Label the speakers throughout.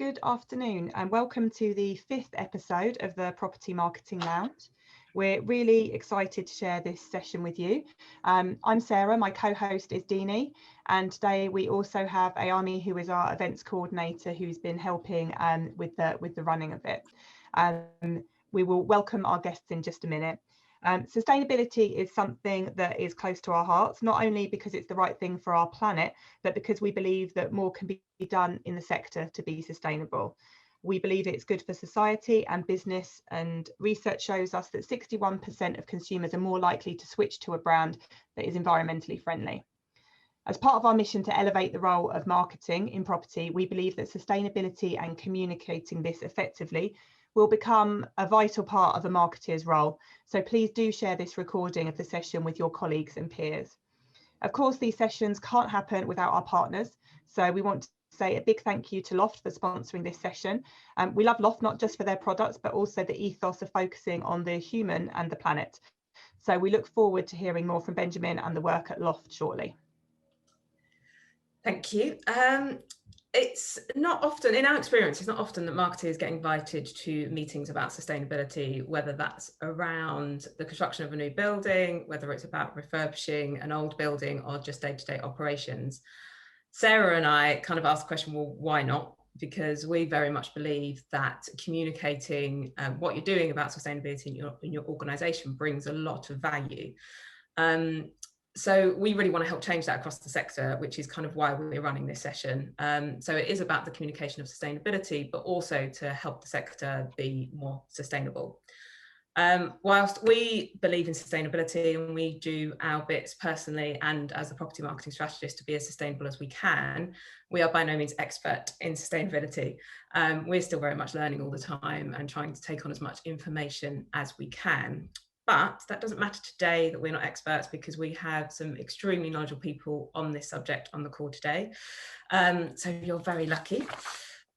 Speaker 1: Good afternoon and welcome to the 5th episode of the Property Marketing Lounge. We're really excited to share this session with you. I'm Sarah, my co-host is Deanie, and today we also have Ayami, who is our events coordinator, who's been helping with the running of it. We will welcome our guests in just a minute. Sustainability is something that is close to our hearts, not only because it's the right thing for our planet, but because we believe that more can be done in the sector to be sustainable. We believe it's good for society and business, and research shows us that 61% of consumers are more likely to switch to a brand that is environmentally friendly. As part of our mission to elevate the role of marketing in property, we believe that sustainability and communicating this effectively will become a vital part of a marketeer's role. So please do share this recording of the session with your colleagues and peers. Of course, these sessions can't happen without our partners. So we want to say a big thank you to LOFT for sponsoring this session. We love LOFT not just for their products, but also the ethos of focusing on the human and the planet. So we look forward to hearing more from Benjamin and the work at LOFT shortly.
Speaker 2: Thank you. It's not often, in our experience, it's not often that marketers get invited to meetings about sustainability, whether that's around the construction of a new building, whether it's about refurbishing an old building or just day-to-day operations. Sarah and I kind of asked the question, well, why not? Because we very much believe that communicating what you're doing about sustainability in your organisation brings a lot of value. So we really want to help change that across the sector, which is kind of why we're running this session. So it is about the communication of sustainability, but also to help the sector be more sustainable. Whilst we believe in sustainability and we do our bits personally and as a property marketing strategist to be as sustainable as we can, we are by no means expert in sustainability. We're still very much learning all the time and trying to take on as much information as we can. But that doesn't matter today that we're not experts, because we have some extremely knowledgeable people on this subject on the call today. So you're very lucky.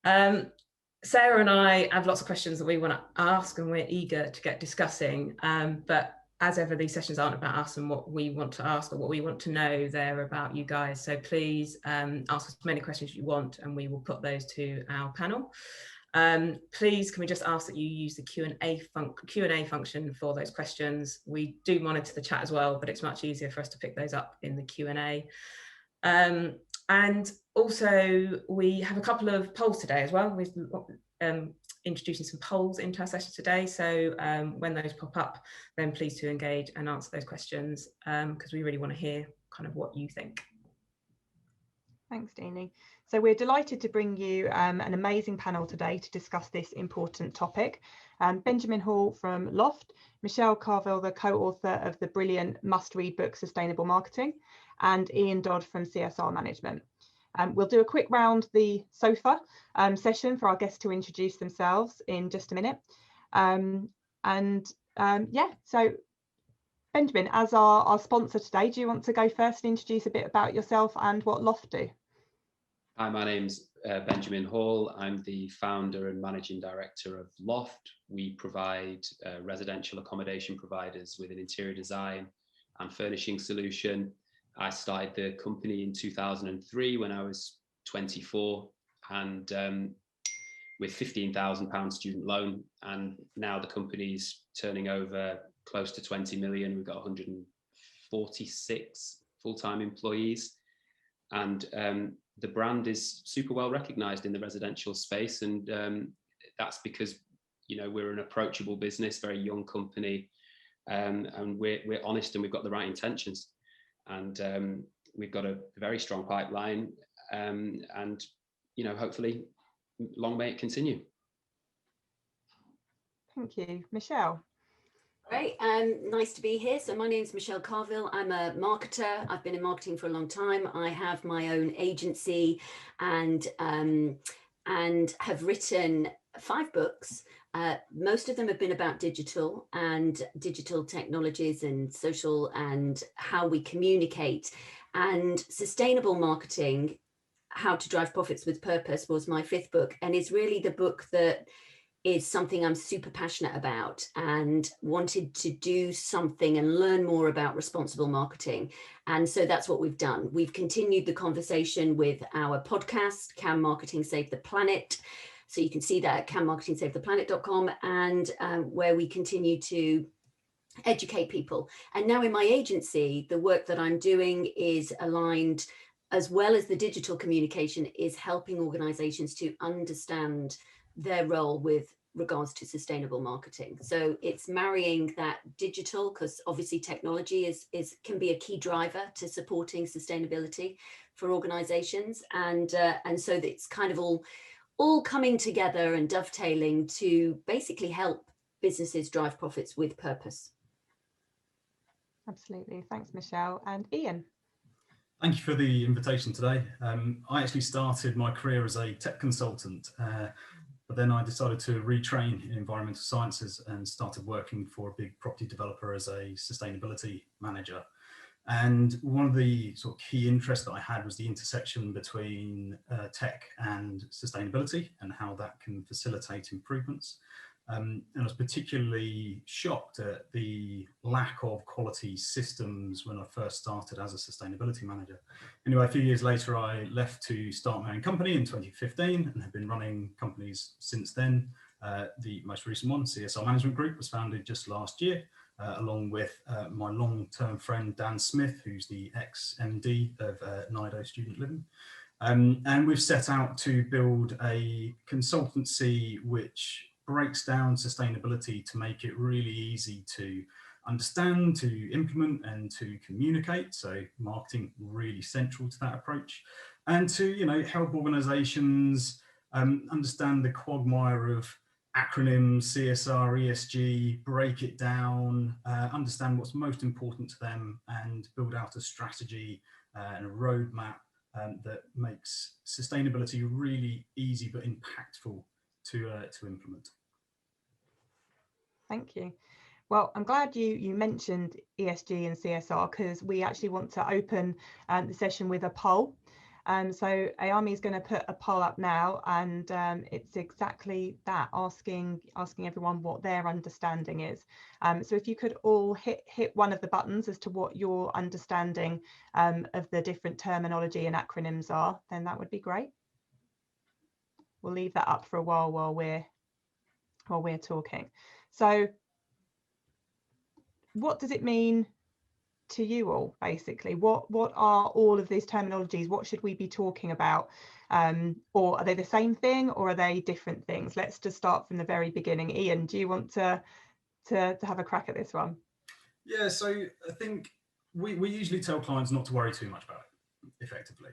Speaker 2: Sarah and I have lots of questions that we want to ask and we're eager to get discussing. But as ever, these sessions aren't about us and what we want to ask or what we want to know. They're about you guys. So please ask as many questions as you want and we will put those to our panel. Please, can we just ask that you use the Q&A function for those questions? We do monitor the chat as well, but it's much easier for us to pick those up in the Q&A. And also, we have a couple of polls today as well. We're introducing some polls into our session today. So when those pop up, then please do engage and answer those questions, because we really want to hear kind of what you think.
Speaker 1: Thanks, Deanie. So we're delighted to bring you an amazing panel today to discuss this important topic. Benjamin Hall from LOFT, Michelle Carvill, the co-author of the brilliant must-read book Sustainable Marketing, and Ian Dodd from CSR Management. We'll do a quick round the sofa session for our guests to introduce themselves in just a minute. So Benjamin, as our sponsor today, do you want to go first and introduce a bit about yourself and what LOFT do?
Speaker 3: Hi, my name's Benjamin Hall. I'm the founder and managing director of LOFT. We provide residential accommodation providers with an interior design and furnishing solution. I started the company in 2003 when I was 24 and with £15,000 student loan. And now the company's turning over close to 20 million. We've got 146 full-time employees. And the brand is super well recognized in the residential space, and that's because, you know, we're an approachable business, very young company, and we're honest and we've got the right intentions, and we've got a very strong pipeline, and you know, hopefully long may it continue.
Speaker 1: Thank you. Michelle.
Speaker 4: Great, nice to be here. So my name is Michelle Carvill. I'm a marketer. I've been in marketing for a long time. I have my own agency and have written 5 books. Most of them have been about digital and digital technologies and social and how we communicate. And sustainable marketing, How to Drive Profits with Purpose, was my 5th book, and is really the book that is something I'm super passionate about and wanted to do something and learn more about responsible marketing. And so that's what we've done. We've continued the conversation with our podcast, Can Marketing Save the Planet? So you can see that at canmarketingsavetheplanet.com, and where we continue to educate people. And now in my agency, the work that I'm doing is aligned, as well as the digital communication, is helping organizations to understand their role with regards to sustainable marketing. So it's marrying that digital, because obviously technology can be a key driver to supporting sustainability for organizations, and so it's kind of all coming together and dovetailing to basically help businesses drive profits with purpose.
Speaker 1: Absolutely. Thanks, Michelle. And Ian.
Speaker 5: Thank you for the invitation today. I actually started my career as a tech consultant, but then I decided to retrain in environmental sciences and started working for a big property developer as a sustainability manager. And one of the sort of key interests that I had was the intersection between tech and sustainability and how that can facilitate improvements. And I was particularly shocked at the lack of quality systems when I first started as a sustainability manager. Anyway, a few years later, I left to start my own company in 2015 and have been running companies since then. The most recent one, CSR Management Group, was founded just last year, along with my long-term friend, Dan Smith, who's the ex-MD of Nido Student Living. And we've set out to build a consultancy which breaks down sustainability to make it really easy to understand, to implement, and to communicate. So marketing really central to that approach, and to help organizations understand the quagmire of acronyms, CSR, ESG, break it down, understand what's most important to them, and build out a strategy and a roadmap that makes sustainability really easy but impactful to implement.
Speaker 1: Thank you. Well, I'm glad you mentioned ESG and CSR, because we actually want to open the session with a poll. So Ayami is going to put a poll up now, and it's exactly that, asking everyone what their understanding is. So if you could all hit one of the buttons as to what your understanding of the different terminology and acronyms are, then that would be great. We'll leave that up for a while while we're talking. So what does it mean to you all, basically? What are all of these terminologies? What should we be talking about? Or are they the same thing, or are they different things? Let's just start from the very beginning. Ian, do you want to have a crack at this one?
Speaker 5: Yeah, so I think we usually tell clients not to worry too much about it, effectively.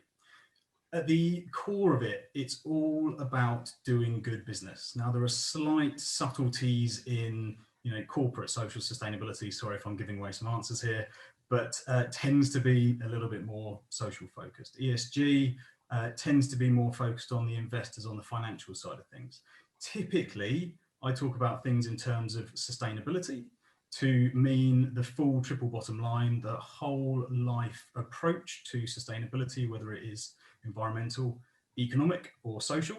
Speaker 5: At the core of it, it's all about doing good business. Now, there are slight subtleties in corporate social sustainability. Sorry if I'm giving away some answers here, but tends to be a little bit more social focused. ESG tends to be more focused on the investors, on the financial side of things. Typically, I talk about things in terms of sustainability to mean the full triple bottom line, the whole life approach to sustainability, whether it is environmental, economic, or social.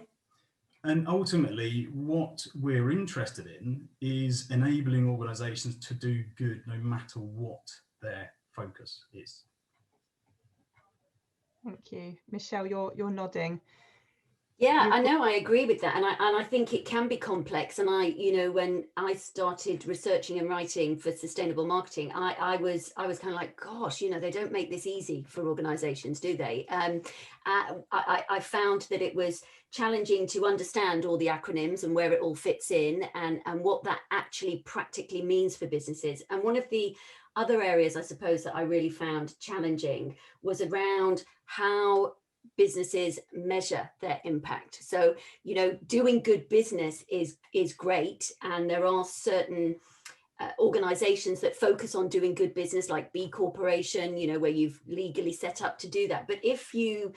Speaker 5: And ultimately, what we're interested in is enabling organizations to do good no matter what their focus is.
Speaker 1: Thank you. Michelle, you're nodding.
Speaker 4: Yeah, I know, I agree with that. And I think it can be complex. And when I started researching and writing for sustainable marketing, I was kind of like, gosh, they don't make this easy for organizations, do they? I found that it was challenging to understand all the acronyms and where it all fits in, and what that actually practically means for businesses. And one of the other areas, I suppose, that I really found challenging was around how businesses measure their impact. So, doing good business is great, and there are certain organizations that focus on doing good business, like B Corporation, where you've legally set up to do that. But if you're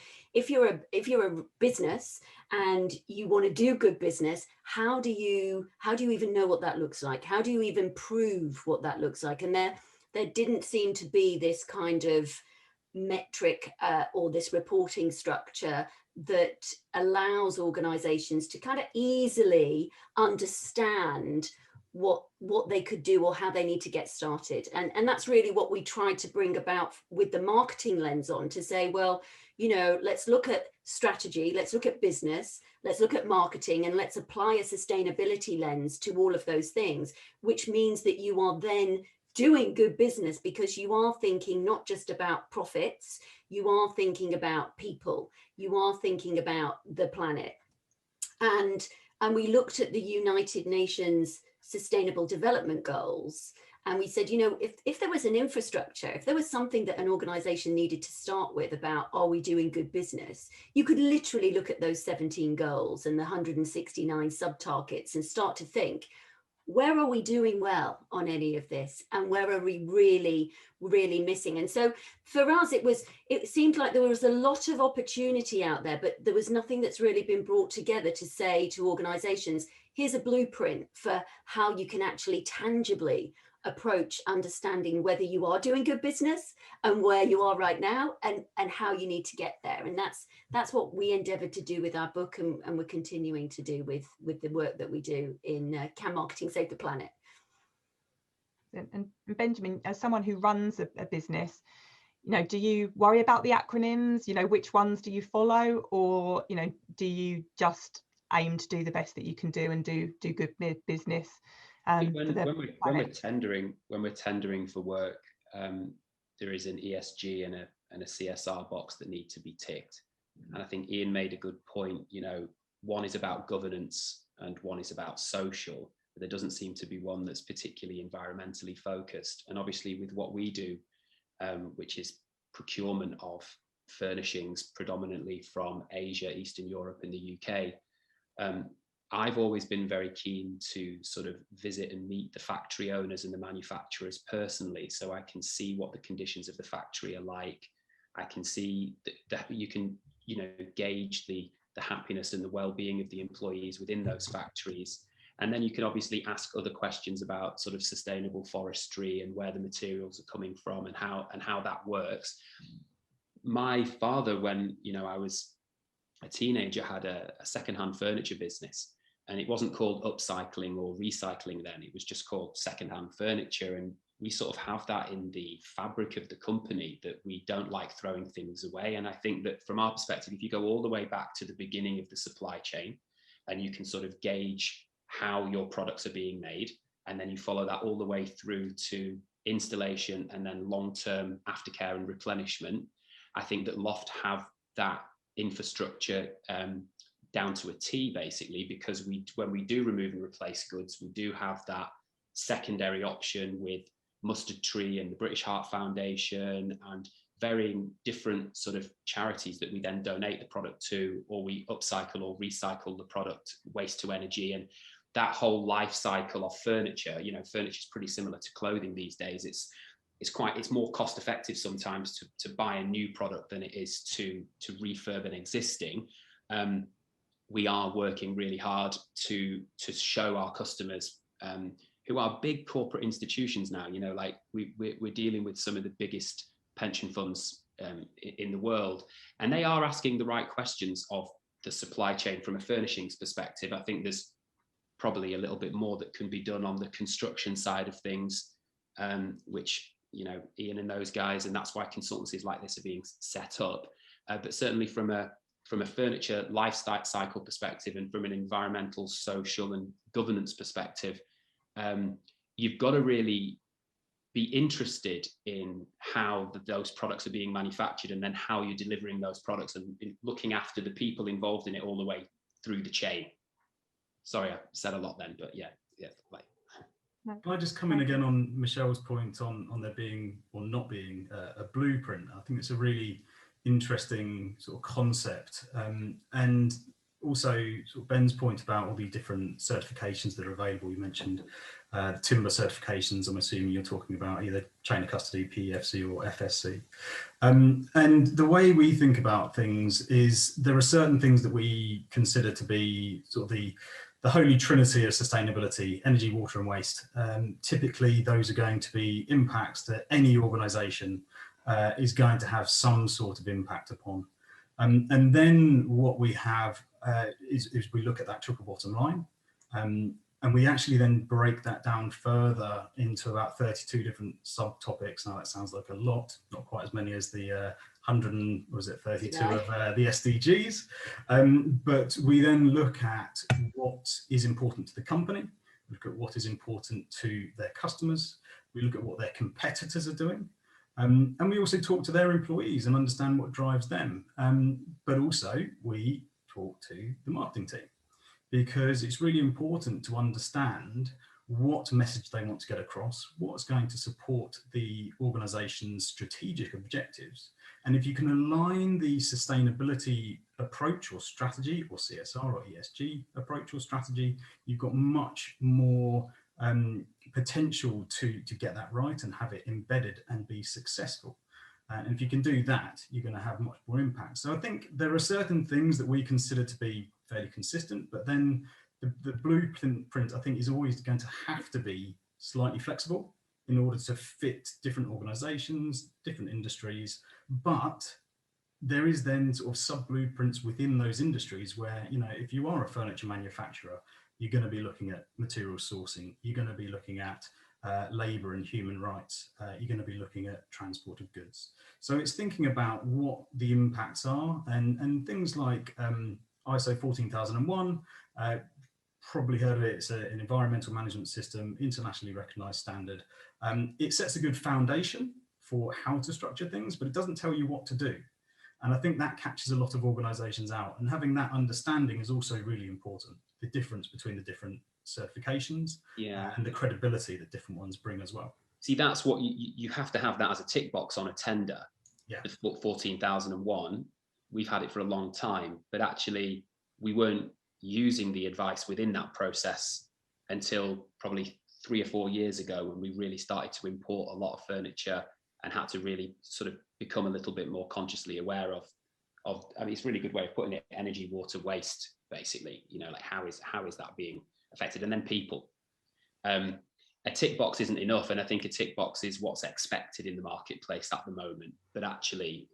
Speaker 4: a business and you want to do good business, how do you even know what that looks like? How do you even prove what that looks like? And there didn't seem to be this kind of metric or this reporting structure that allows organizations to kind of easily understand what they could do or how they need to get started. And that's really what we tried to bring about with the marketing lens on, to say, well, you know, let's look at strategy, let's look at business, let's look at marketing, and let's apply a sustainability lens to all of those things, which means that you are then doing good business because you are thinking not just about profits, you are thinking about people, you are thinking about the planet. And we looked at the United Nations Sustainable Development Goals, and we said, you know, if there was an infrastructure, if there was something that an organization needed to start with about, are we doing good business? You could literally look at those 17 goals and the 169 sub-targets and start to think, where are we doing well on any of this? And where are we really, really missing? And so for us, it seemed like there was a lot of opportunity out there, but there was nothing that's really been brought together to say to organizations, here's a blueprint for how you can actually tangibly approach understanding whether you are doing good business and where you are right now and how you need to get there. And that's what we endeavored to do with our book, and we're continuing to do with the work that we do in Can Marketing Save the Planet?
Speaker 1: And Benjamin, as someone who runs a business, you know, do you worry about the acronyms? You know, which ones do you follow, or, you know, do you just aim to do the best that you can do and do good business?
Speaker 3: When we're tendering for work, there is an ESG and a CSR box that need to be ticked. And I think Ian made a good point. You know, one is about governance and one is about social. But there doesn't seem to be one that's particularly environmentally focused. And obviously, with what we do, which is procurement of furnishings predominantly from Asia, Eastern Europe, and the UK. I've always been very keen to sort of visit and meet the factory owners and the manufacturers personally, so I can see what the conditions of the factory are like. I can see that you can, you know, gauge the happiness and the well-being of the employees within those factories. And then you can obviously ask other questions about sort of sustainable forestry and where the materials are coming from and how that works. My father, when, you know, I was a teenager, had a secondhand furniture business. And it wasn't called upcycling or recycling then, it was just called secondhand furniture. And we sort of have that in the fabric of the company, that we don't like throwing things away. And I think that from our perspective, if you go all the way back to the beginning of the supply chain, and you can sort of gauge how your products are being made, and then you follow that all the way through to installation and then long-term aftercare and replenishment, I think that LOFT have that infrastructure down to a T, basically, because when we do remove and replace goods, we do have that secondary option with Mustard Tree and the British Heart Foundation and varying different sort of charities that we then donate the product to, or we upcycle or recycle the product, waste to energy. And that whole life cycle of furniture, you know, furniture is pretty similar to clothing these days. It's more cost effective sometimes to buy a new product than it is to refurb an existing. We are working really hard to show our customers, who are big corporate institutions now, you know, like we're dealing with some of the biggest pension funds in the world, and they are asking the right questions of the supply chain from a furnishings perspective. I think there's probably a little bit more that can be done on the construction side of things, which, you know, Ian and those guys, and that's why consultancies like this are being set up. But certainly from a furniture lifestyle cycle perspective and from an environmental, social and governance perspective, you've got to really be interested in how those products are being manufactured, and then how you're delivering those products, and looking after the people involved in it all the way through the chain. Sorry, I said a lot then, but yeah. Like.
Speaker 5: Can I just come in again on Michelle's point on there being or not being a blueprint? I think it's a really interesting sort of concept, and also sort of Ben's point about all the different certifications that are available. You mentioned the timber certifications. I'm assuming you're talking about either chain of custody, PEFC or FSC. And the way we think about things is there are certain things that we consider to be sort of the holy trinity of sustainability: energy, water and waste. Typically those are going to be impacts that any organisation is going to have some sort of impact upon. And then what we have is we look at that triple bottom line, and we actually then break that down further into about 32 different subtopics. Now that sounds like a lot, not quite as many as the 132 of the SDGs. But we then look at what is important to the company, look at what is important to their customers, we look at what their competitors are doing, and we also talk to their employees and understand what drives them. But also we talk to the marketing team, because it's really important to understand what message they want to get across, what's going to support the organization's strategic objectives. And if you can align the sustainability approach or strategy, or CSR or ESG approach or strategy, you've got much more potential to get that right and have it embedded and be successful. And if you can do that, you're going to have much more impact. So I think there are certain things that we consider to be fairly consistent, but then the blueprint, I think, is always going to have to be slightly flexible in order to fit different organizations, different industries. But there is then sort of sub blueprints within those industries where, you know, if you are a furniture manufacturer, you're going to be looking at material sourcing, you're going to be looking at labour and human rights, you're going to be looking at transport of goods. So it's thinking about what the impacts are, and things like ISO 14001, probably heard of it. It's an environmental management system, internationally recognised standard. It sets a good foundation for how to structure things, but it doesn't tell you what to do. And I think that catches a lot of organisations out. And having that understanding is also really important. The difference between the different certifications, and the credibility that different ones bring as well.
Speaker 3: See, that's what you have to have that as a tick box on a tender.
Speaker 5: Yeah.
Speaker 3: The 14001, we've had it for a long time, but actually we weren't using the advice within that process until probably 3 or 4 years ago, when we really started to import a lot of furniture and had to really sort of become a little bit more consciously aware of I mean, it's a really good way of putting it, energy, water, waste, basically, you know, like how is that being affected? And then people. A tick box isn't enough, and I think a tick box is what's expected in the marketplace at the moment, but actually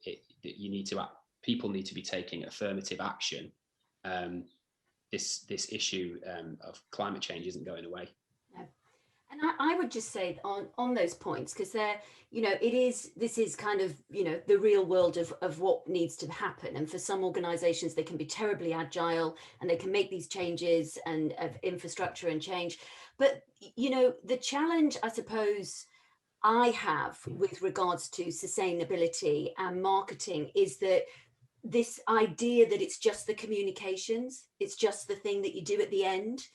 Speaker 3: people need to be taking affirmative action. This issue of climate change isn't going away.
Speaker 4: No. And I would just say on those points, because they're, you know, this is kind of, you know, the real world of what needs to happen. And for some organizations, they can be terribly agile and they can make these changes and of infrastructure and change. But, you know, the challenge, I suppose, I have with regards to sustainability and marketing is that this idea that it's just the communications, it's just the thing that you do at the end,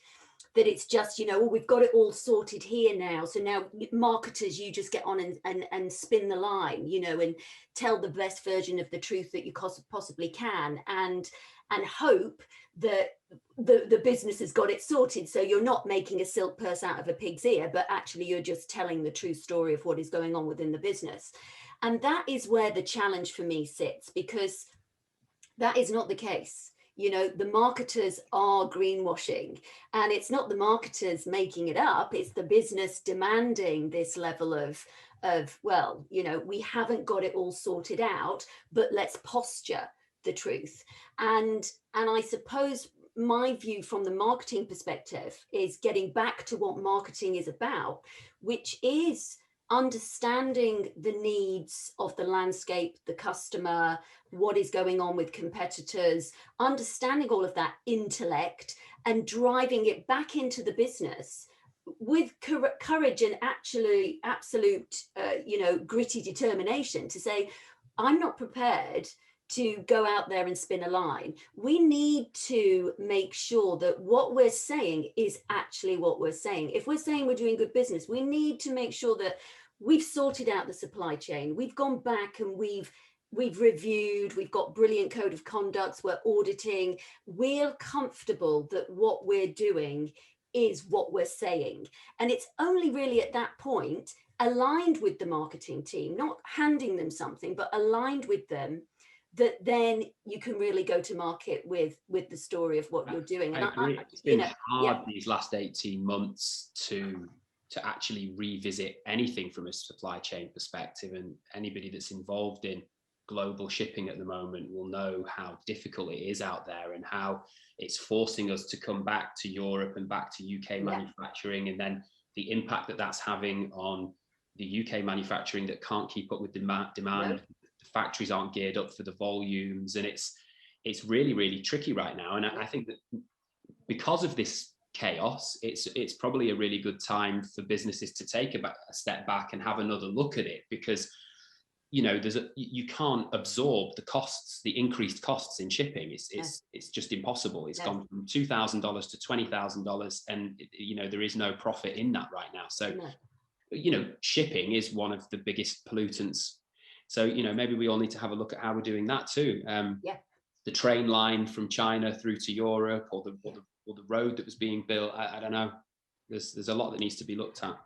Speaker 4: that it's just, you know, we've got it all sorted here now. So now marketers, you just get on and spin the line, you know, and tell the best version of the truth that you possibly can, and hope that the business has got it sorted. So you're not making a silk purse out of a pig's ear, but actually you're just telling the true story of what is going on within the business. And that is where the challenge for me sits, because that is not the case. You know, the marketers are greenwashing, and it's not the marketers making it up. It's the business demanding this level of, well, you know, we haven't got it all sorted out, but let's posture the truth. And I suppose my view from the marketing perspective is getting back to what marketing is about, which is understanding the needs of the landscape, the customer, what is going on with competitors, understanding all of that intellect and driving it back into the business with courage and actually absolute, you know, gritty determination to say, I'm not prepared to go out there and spin a line. We need to make sure that what we're saying is actually what we're saying. If we're saying we're doing good business, we need to make sure that we've sorted out the supply chain. We've gone back and we've reviewed, we've got brilliant code of conducts, we're auditing, we're comfortable that what we're doing is what we're saying. And it's only really at that point, aligned with the marketing team, not handing them something, but aligned with them, that then you can really go to market with the story of what you're doing. And
Speaker 3: I agree. It's been hard these last 18 months to actually revisit anything from a supply chain perspective, and anybody that's involved in global shipping at the moment will know how difficult it is out there and how it's forcing us to come back to Europe and back to UK manufacturing, and then the impact that that's having on the UK manufacturing that can't keep up with demand. The factories aren't geared up for the volumes, and it's really, really tricky right now. And I think that because of this chaos, it's probably a really good time for businesses to take a step back and have another look at it, because you know, you can't absorb the costs, the increased costs in shipping. It's just impossible. It's gone from $2,000 to $20,000, and you know, there is no profit in that right now. So you know, shipping is one of the biggest pollutants. So you know, maybe we all need to have a look at how we're doing that too. The train line from China through to Europe, or the road that was being built. I don't know. There's a lot that needs to be looked at.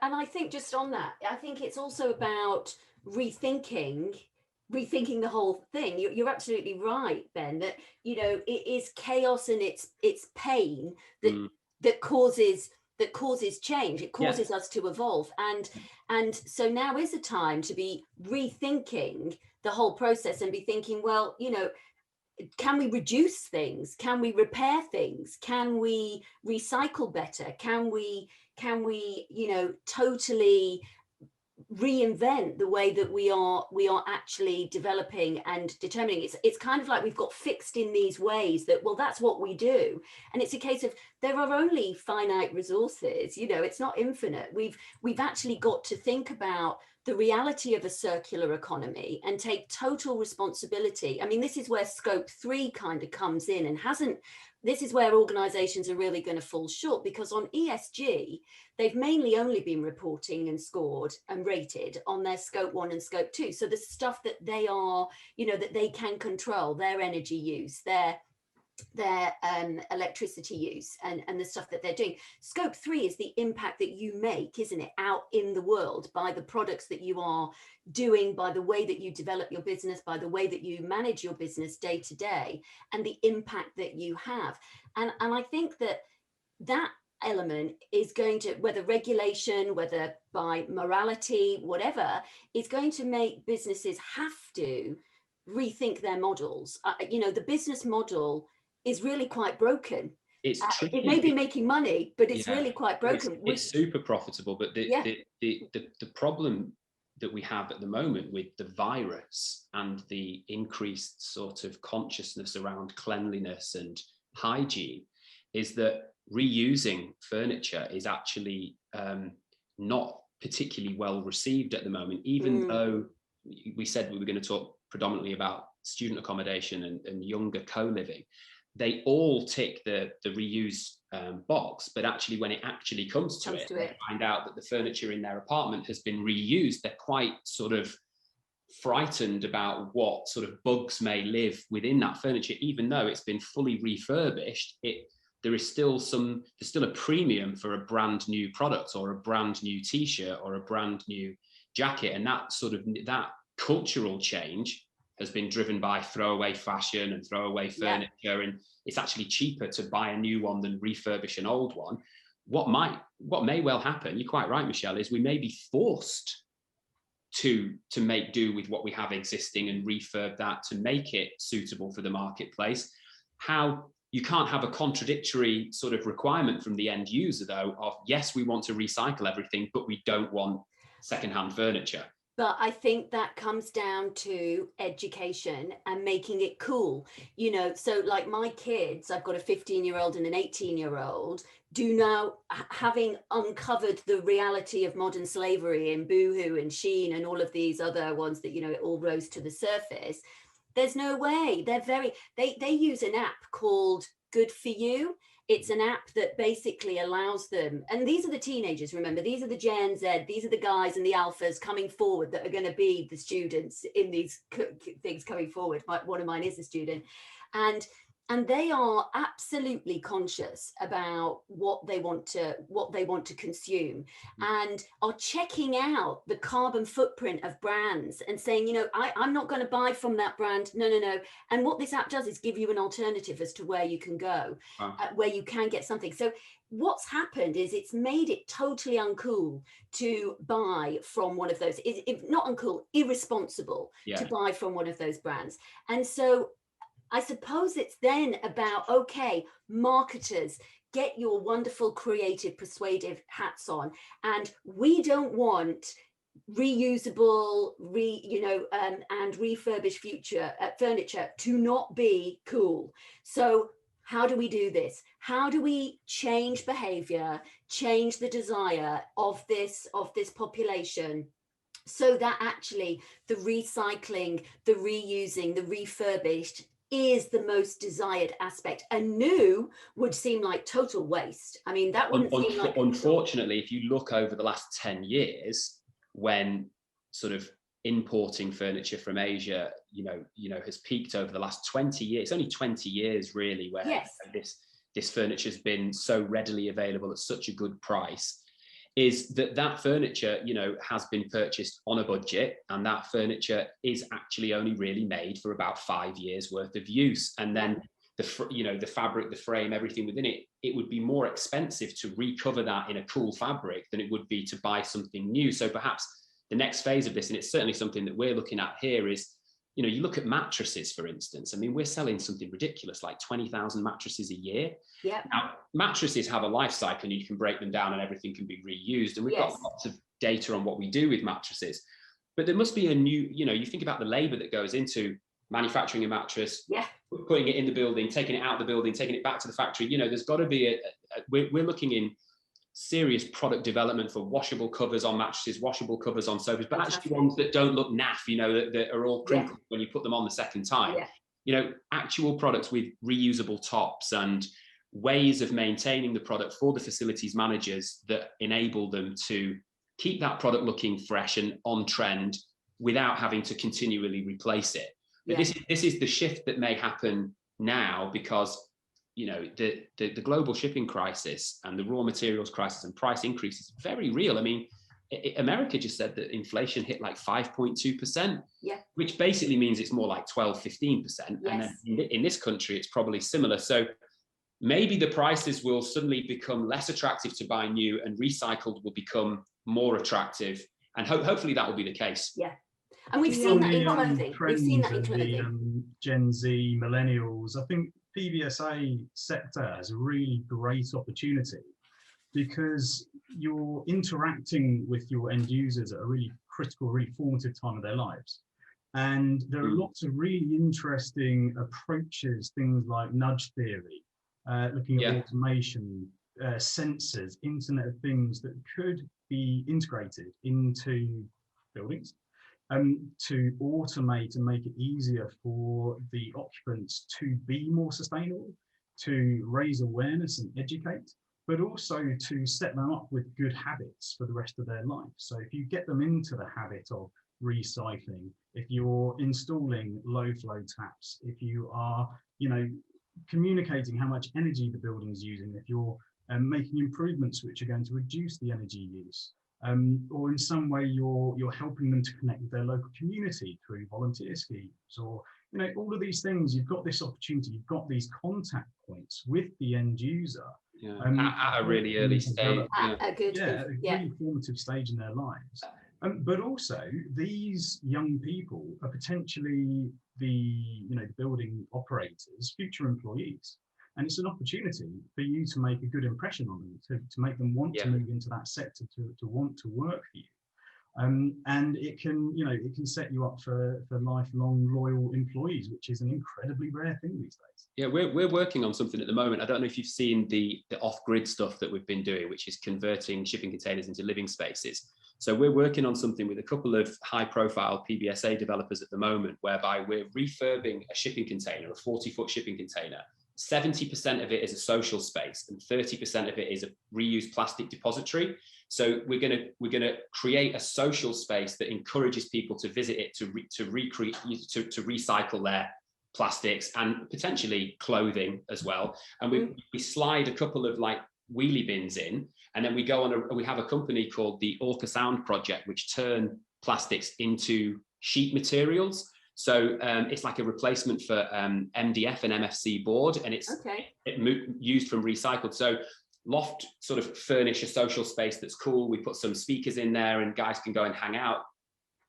Speaker 4: And I think just on that, I think it's also about rethinking the whole thing. You're absolutely right, Ben, that you know, it is chaos and it's pain that causes change. It causes us to evolve, and so now is the time to be rethinking the whole process and be thinking, well, you know, can we reduce things? Can we repair things? Can we recycle better? Can we, you know, totally reinvent the way that we are actually developing and determining? It's kind of like we've got fixed in these ways that, well, that's what we do, and it's a case of there are only finite resources. You know, it's not infinite. We've actually got to think about the reality of a circular economy and take total responsibility. I mean, this is where scope 3 kind of comes in, and this is where organizations are really going to fall short, because on ESG, they've mainly only been reporting and scored and rated on their scope 1 and scope 2. So the stuff that they are, you know, that they can control, their energy use, their electricity use, and the stuff that they're doing. Scope 3 is the impact that you make, isn't it, out in the world by the products that you are doing, by the way that you develop your business, by the way that you manage your business day to day, and the impact that you have. And I think that element is going to, whether regulation, whether by morality, whatever, is going to make businesses have to rethink their models. You know, the business model is really quite broken. It's tricky. It may be making money, but it's really quite broken.
Speaker 3: It's super profitable, but the problem that we have at the moment with the virus and the increased sort of consciousness around cleanliness and hygiene is that reusing furniture is actually not particularly well received at the moment, even though we said we were going to talk predominantly about student accommodation and younger co-living. They all tick the reuse box, but actually when it actually comes to it, they find out that the furniture in their apartment has been reused. They're quite sort of frightened about what sort of bugs may live within that furniture, even though it's been fully refurbished. There's still a premium for a brand new product or a brand new t-shirt or a brand new jacket, and that cultural change has been driven by throwaway fashion and throwaway furniture, and it's actually cheaper to buy a new one than refurbish an old one. What may well happen, you're quite right, Michelle, is we may be forced to make do with what we have existing and refurb that to make it suitable for the marketplace. How you can't have a contradictory sort of requirement from the end user, though, of yes, we want to recycle everything, but we don't want secondhand furniture.
Speaker 4: But I think that comes down to education and making it cool, you know. So like my kids, I've got a 15-year-old and an 18-year-old, do now, having uncovered the reality of modern slavery in Boohoo and Shein and all of these other ones that, you know, it all rose to the surface. There's no way. They use an app called Good For You. It's an app that basically allows them, and these are the teenagers, remember, these are the Gen Z, these are the guys and the alphas coming forward that are going to be the students in these things coming forward. One of mine is a student, and they are absolutely conscious about what they want to consume, and are checking out the carbon footprint of brands and saying, you know, I'm not going to buy from that brand. No. And what this app does is give you an alternative as to where you can go, where you can get something. So what's happened is it's made it totally uncool to buy from one of those. Not uncool, irresponsible to buy from one of those brands. And so I suppose it's then about, okay, marketers, get your wonderful, creative, persuasive hats on. And we don't want reusable, and refurbished future furniture to not be cool. So how do we do this? How do we change behavior, change the desire of this population, so that actually the recycling, the reusing, the refurbished is the most desired aspect? And new would seem like total waste. I mean, that wouldn't seem like...
Speaker 3: Unfortunately, if you look over the last 10 years, when sort of importing furniture from Asia, has peaked over the last 20 years. It's only 20 years really where
Speaker 4: yes.
Speaker 3: this furniture has been so readily available at such a good price, is that furniture, has been purchased on a budget, and that furniture is actually only really made for about 5 years worth of use. And then the fabric, the frame, everything within it, it would be more expensive to recover that in a cool fabric than it would be to buy something new. So perhaps the next phase of this, and it's certainly something that we're looking at here, is, you look at mattresses, for instance. I mean, we're selling something ridiculous, like 20,000 mattresses a year.
Speaker 4: Yeah.
Speaker 3: Now, mattresses have a life cycle, and you can break them down and everything can be reused. And we've got lots of data on what we do with mattresses. But there must be a new, you think about the labor that goes into manufacturing a mattress, putting it in the building, taking it out of the building, taking it back to the factory. There's got to be we're looking in serious product development for washable covers on mattresses, washable covers on sofas, but actually ones that don't look naff, that are all crinkled when you put them on the second time. Actual products with reusable tops and ways of maintaining the product for the facilities managers that enable them to keep that product looking fresh and on trend without having to continually replace it. But this is the shift that may happen now, because the global shipping crisis and the raw materials crisis and price increases are very real. I mean, America just said that inflation hit like 5.2%, which basically means it's more like 12-15%. And then in this country, it's probably similar. So maybe the prices will suddenly become less attractive to buy new, and recycled will become more attractive. And hopefully that will be the case.
Speaker 4: Yeah. And we've seen that in clothing. We've seen that in clothing.
Speaker 5: The Gen Z, millennials, I think PBSA sector has a really great opportunity, because you're interacting with your end users at a really critical, really formative time of their lives. And there are lots of really interesting approaches, things like nudge theory, looking at automation, sensors, Internet of Things, that could be integrated into buildings, to automate and make it easier for the occupants to be more sustainable, to raise awareness and educate, but also to set them up with good habits for the rest of their life. So if you get them into the habit of recycling, if you're installing low flow taps, if you are, communicating how much energy the building is using, if you're making improvements which are going to reduce the energy use, or in some way you're helping them to connect with their local community through volunteer schemes, or all of these things. You've got this opportunity, you've got these contact points with the end user
Speaker 3: at a really early stage,
Speaker 4: a
Speaker 5: really formative stage in their lives. But also, these young people are potentially the building operators, future employees. And it's an opportunity for you to make a good impression on them, to make them want to move into that sector, to want to work for you. And it can set you up for lifelong loyal employees, which is an incredibly rare thing these days.
Speaker 3: Yeah, we're working on something at the moment. I don't know if you've seen the off-grid stuff that we've been doing, which is converting shipping containers into living spaces. So we're working on something with a couple of high-profile PBSA developers at the moment, whereby we're refurbing a shipping container, a 40-foot shipping container. 70% of it is a social space, and 30% of it is a reused plastic depository. So we're going to create a social space that encourages people to visit it, to recycle their plastics and potentially clothing as well. And we slide a couple of like wheelie bins in, and then we go on we have a company called the Orca Sound Project, which turn plastics into sheet materials. So it's like a replacement for MDF and MFC board, and it's used from recycled. So LOFT sort of furnish a social space that's cool. We put some speakers in there, and guys can go and hang out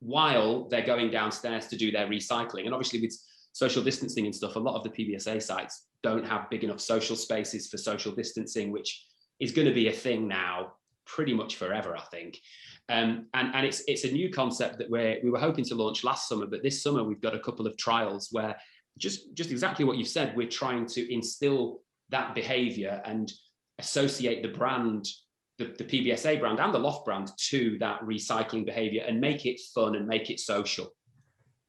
Speaker 3: while they're going downstairs to do their recycling. And obviously with social distancing and stuff, a lot of the PBSA sites don't have big enough social spaces for social distancing, which is going to be a thing now pretty much forever, I think. And it's a new concept that we were hoping to launch last summer, but this summer we've got a couple of trials where just exactly what you said, we're trying to instill that behavior and associate the brand, the PBSA brand and the LOFT brand, to that recycling behavior and make it fun and make it social.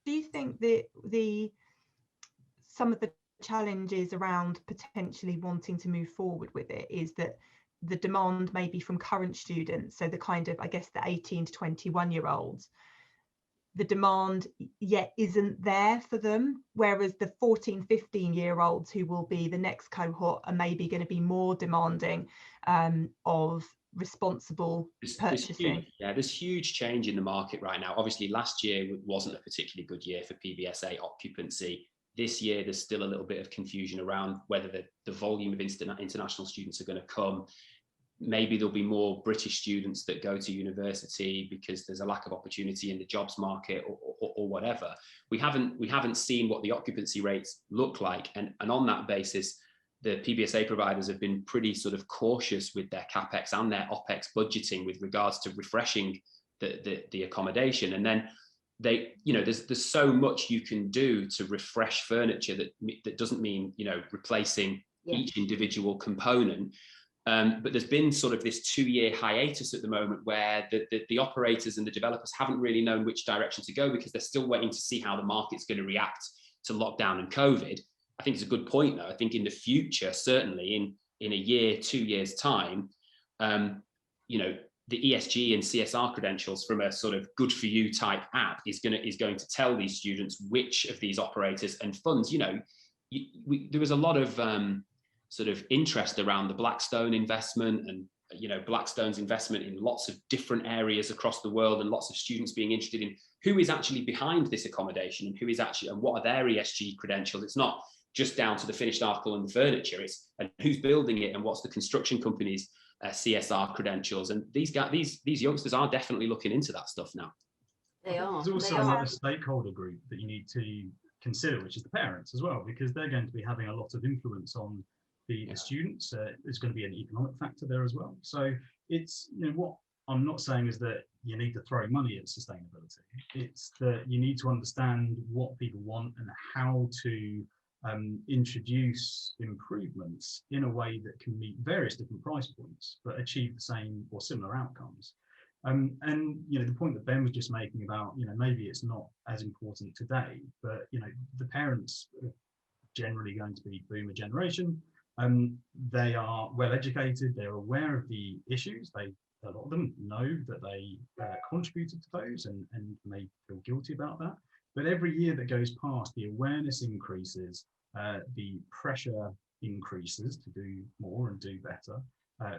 Speaker 1: Do you think that some of the challenges around potentially wanting to move forward with it is that the demand maybe from current students, so the kind of, I guess, the 18 to 21-year-olds, the demand yet isn't there for them, whereas the 14, 15-year-olds who will be the next cohort are maybe going to be more demanding of responsible purchasing?
Speaker 3: There's huge change in the market right now. Obviously, last year wasn't a particularly good year for PBSA occupancy. This year, there's still a little bit of confusion around whether the volume of international students are going to come. Maybe there'll be more British students that go to university because there's a lack of opportunity in the jobs market or whatever. We haven't seen what the occupancy rates look like, and on that basis, the PBSA providers have been pretty sort of cautious with their capex and their opex budgeting with regards to refreshing the accommodation. And then there's so much you can do to refresh furniture that doesn't mean replacing each individual component. But there's been sort of this 2-year hiatus at the moment where the operators and the developers haven't really known which direction to go, because they're still waiting to see how the market's going to react to lockdown and COVID. I think it's a good point, though. I think in the future, certainly in a year, 2 years' time, the ESG and CSR credentials from a sort of good for you type app is going to tell these students which of these operators and funds. There was a lot of sort of interest around the Blackstone investment, and Blackstone's investment in lots of different areas across the world, and lots of students being interested in who is actually behind this accommodation and and what are their ESG credentials. It's not just down to the finished article and the furniture, and who's building it and what's the construction company's CSR credentials. And these youngsters are definitely looking into that stuff now.
Speaker 4: They are.
Speaker 5: There's also another stakeholder group that you need to consider, which is the parents as well, because they're going to be having a lot of influence on the students. There's going to be an economic factor there as well. So it's, what I'm not saying is that you need to throw money at sustainability. It's that you need to understand what people want and how to introduce improvements in a way that can meet various different price points but achieve the same or similar outcomes. And the point that Ben was just making about maybe it's not as important today, but the parents are generally going to be boomer generation. They are well educated, they're aware of the issues, a lot of them know that they contributed to those and may feel guilty about that. But every year that goes past, the awareness increases, the pressure increases to do more and do better.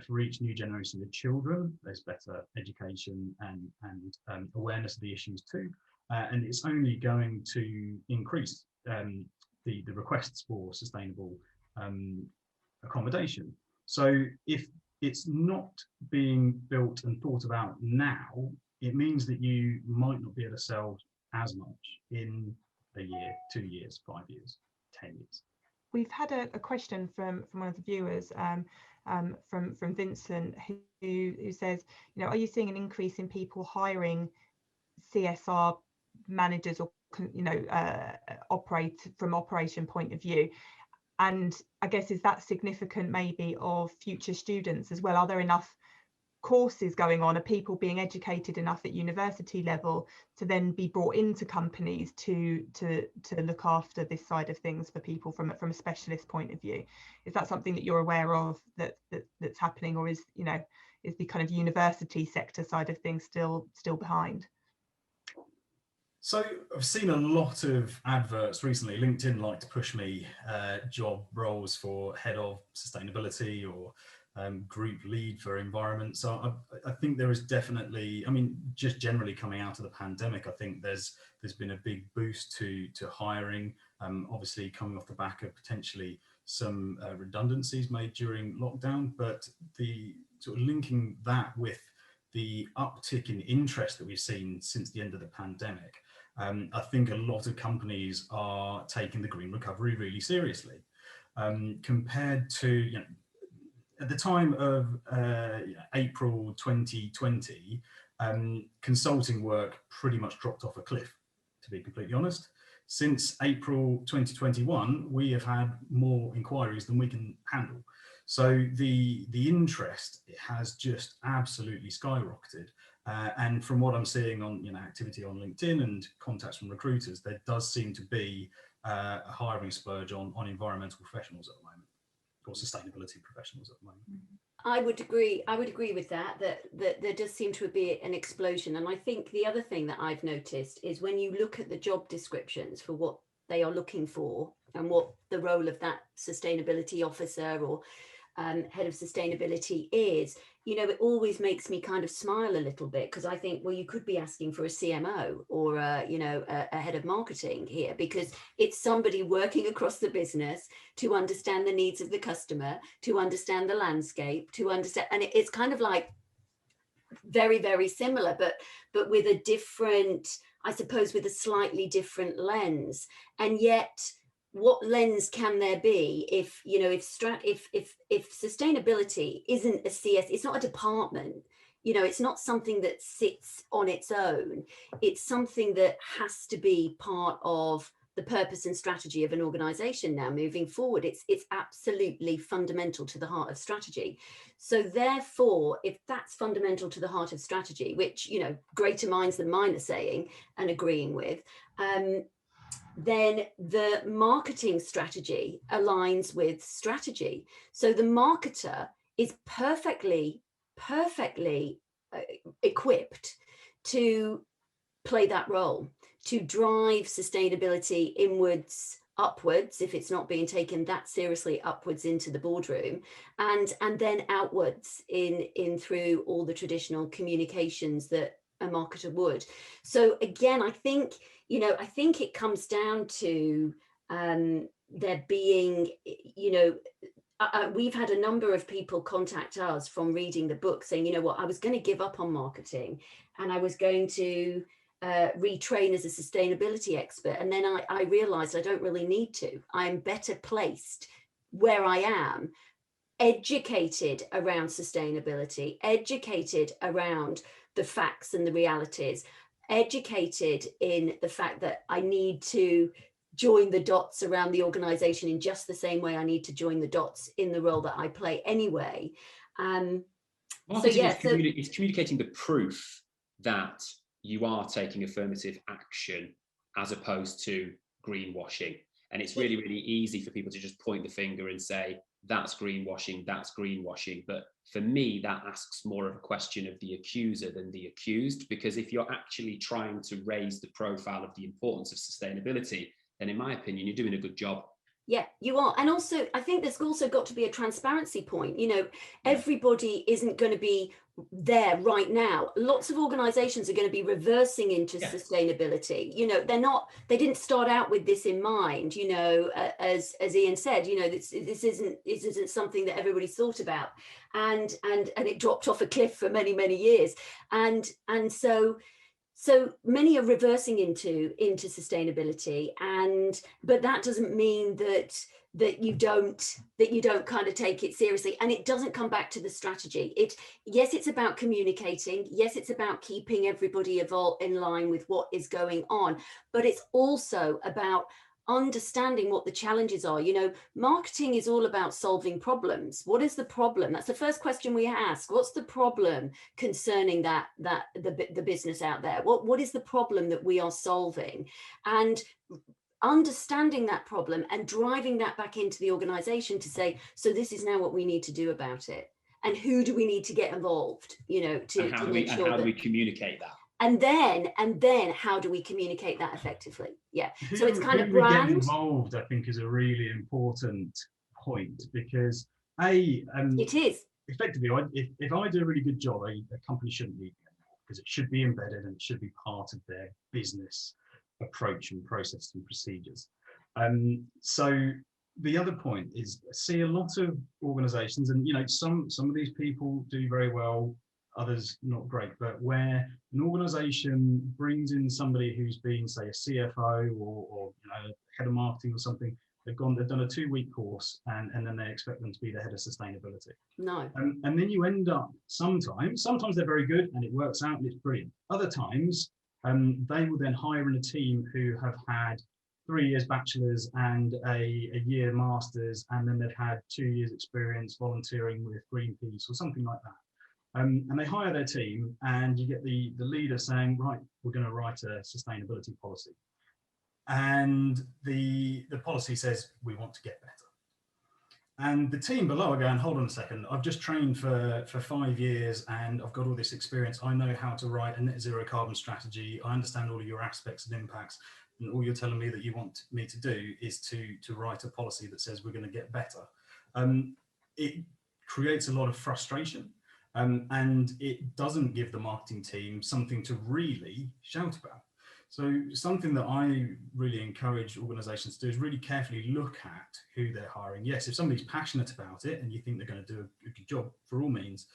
Speaker 5: For each new generation of children, there's better education and awareness of the issues too. And it's only going to increase the requests for sustainable accommodation. So if it's not being built and thought about now, it means that you might not be able to sell as much in a year, 2 years, 5 years, 10 years.
Speaker 1: We've had a question from one of the viewers, from Vincent, who says, are you seeing an increase in people hiring CSR managers or operate from operation point of view? And I guess, is that significant maybe of future students as well? Are there enough courses going on? Are people being educated enough at university level to then be brought into companies to look after this side of things for people from a specialist point of view? Is that something that you're aware of that's happening, or is the kind of university sector side of things still behind?
Speaker 5: So I've seen a lot of adverts recently. LinkedIn like to push me job roles for head of sustainability or group lead for environment. So I think there is definitely, just generally coming out of the pandemic, I think there's been a big boost to hiring, obviously coming off the back of potentially some redundancies made during lockdown, but the sort of linking that with the uptick in interest that we've seen since the end of the pandemic. I think a lot of companies are taking the green recovery really seriously, compared to at the time of April 2020, consulting work pretty much dropped off a cliff, to be completely honest. Since April 2021, we have had more inquiries than we can handle. So the interest has just absolutely skyrocketed. And from what I'm seeing on activity on LinkedIn and contacts from recruiters, there does seem to be a hiring splurge on environmental professionals at the moment, or sustainability professionals at the moment.
Speaker 4: I would agree with that there does seem to be an explosion. And I think the other thing that I've noticed is when you look at the job descriptions for what they are looking for and what the role of that sustainability officer or head of sustainability is, it always makes me kind of smile a little bit, because I think, well, you could be asking for a CMO or a head of marketing here, because it's somebody working across the business to understand the needs of the customer, to understand the landscape, to understand, and it's kind of like very, very similar, but with a different, I suppose, with a slightly different lens. And yet, what lens can there be if sustainability isn't a CS, it's not a department, it's not something that sits on its own. It's something that has to be part of the purpose and strategy of an organization now moving forward. It's absolutely fundamental to the heart of strategy. So therefore, if that's fundamental to the heart of strategy, which, greater minds than mine are saying and agreeing with, then the marketing strategy aligns with strategy. So the marketer is perfectly equipped to play that role, to drive sustainability inwards, upwards, if it's not being taken that seriously, upwards into the boardroom, and then outwards in through all the traditional communications that a marketer would. So again, I think it comes down to there being, we've had a number of people contact us from reading the book saying, I was going to give up on marketing and I was going to retrain as a sustainability expert. And then I realized I don't really need to. I'm better placed where I am, educated around sustainability, educated around the facts and the realities, educated in the fact that I need to join the dots around the organization in just the same way I need to join the dots in the role that I play anyway.
Speaker 3: It's communicating the proof that you are taking affirmative action as opposed to greenwashing. And it's really, really easy for people to just point the finger and say, that's greenwashing, that's greenwashing. But for me, that asks more of a question of the accuser than the accused, because if you're actually trying to raise the profile of the importance of sustainability, then in my opinion, you're doing a good job.
Speaker 4: Yeah, you are. And also, I think there's also got to be a transparency point. Everybody isn't going to be there right now. Lots of organizations are going to be reversing into sustainability. They didn't start out with this in mind, as Ian said, this isn't something that everybody's thought about. And it dropped off a cliff for many, many years. And so many are reversing into sustainability, but that doesn't mean that you don't kind of take it seriously, and it doesn't come back to the strategy. It's about communicating. Yes, it's about keeping everybody in line with what is going on, but it's also about understanding what the challenges are. Marketing is all about solving problems. What is the problem? That's the first question we ask. What's the problem concerning the business out there? What is the problem that we are solving? And understanding that problem and driving that back into the organization to say, so this is now what we need to do about it. And who do we need to get involved,
Speaker 3: how do we communicate that?
Speaker 4: And then how do we communicate that effectively? Yeah. So it's kind of brand.
Speaker 5: Getting involved, I think, is a really important point, because
Speaker 4: it is
Speaker 5: effectively, if I do a really good job, a company shouldn't need me anymore, because it should be embedded and it should be part of their business approach and process and procedures. So the other point is, I see a lot of organizations, and some of these people do very well, others not great, but where an organization brings in somebody who's been, say, a CFO or head of marketing or something, they've done a 2-week course, and then they expect them to be the head of sustainability.
Speaker 4: No.
Speaker 5: And then you end up sometimes they're very good and it works out and it's brilliant. Other times they will then hire in a team who have had 3 years bachelor's and a year master's, and then they've had 2 years experience volunteering with Greenpeace or something like that. And they hire their team, and you get the leader saying, right, we're going to write a sustainability policy. And the policy says we want to get better. And the team below are going, hold on a second, I've just trained for 5 years and I've got all this experience. I know how to write a net zero carbon strategy. I understand all of your aspects and impacts. And all you're telling me that you want me to do is to write a policy that says we're going to get better. It creates a lot of frustration, and it doesn't give the marketing team something to really shout about. So something that I really encourage organizations to do is really carefully look at who they're hiring. Yes, if somebody's passionate about it and you think they're going to do a good job, for all means,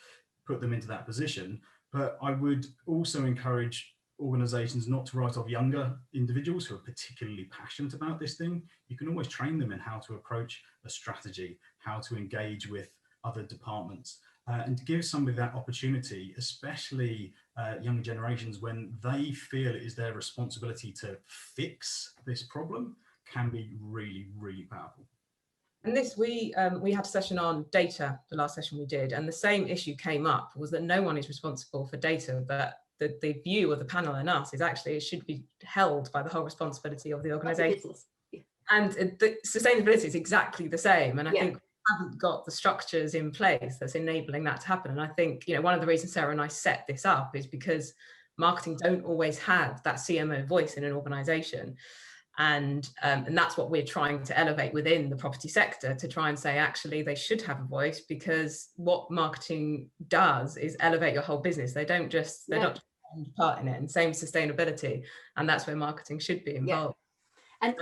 Speaker 5: put them into that position. But I would also encourage organizations not to write off younger individuals who are particularly passionate about this thing. You can always train them in how to approach a strategy, how to engage with other departments, and to give somebody that opportunity, especially younger generations, when they feel it is their responsibility to fix this problem, can be really, really powerful.
Speaker 2: And this, we had a session on data, the last session we did, and the same issue came up, was that no one is responsible for data, but the view of the panel and us is actually it should be held by the whole responsibility of the organisation. Yeah. And the sustainability is exactly the same. And I think we haven't got the structures in place that's enabling that to happen. And I think, you know, one of the reasons Sarah and I set this up is because marketing don't always have that CMO voice in an organisation. And that's what we're trying to elevate within the property sector, to try and say, actually, they should have a voice, because what marketing does is elevate your whole business. They don't just, they're not just part in it. And same sustainability. And that's where marketing should be involved.
Speaker 4: And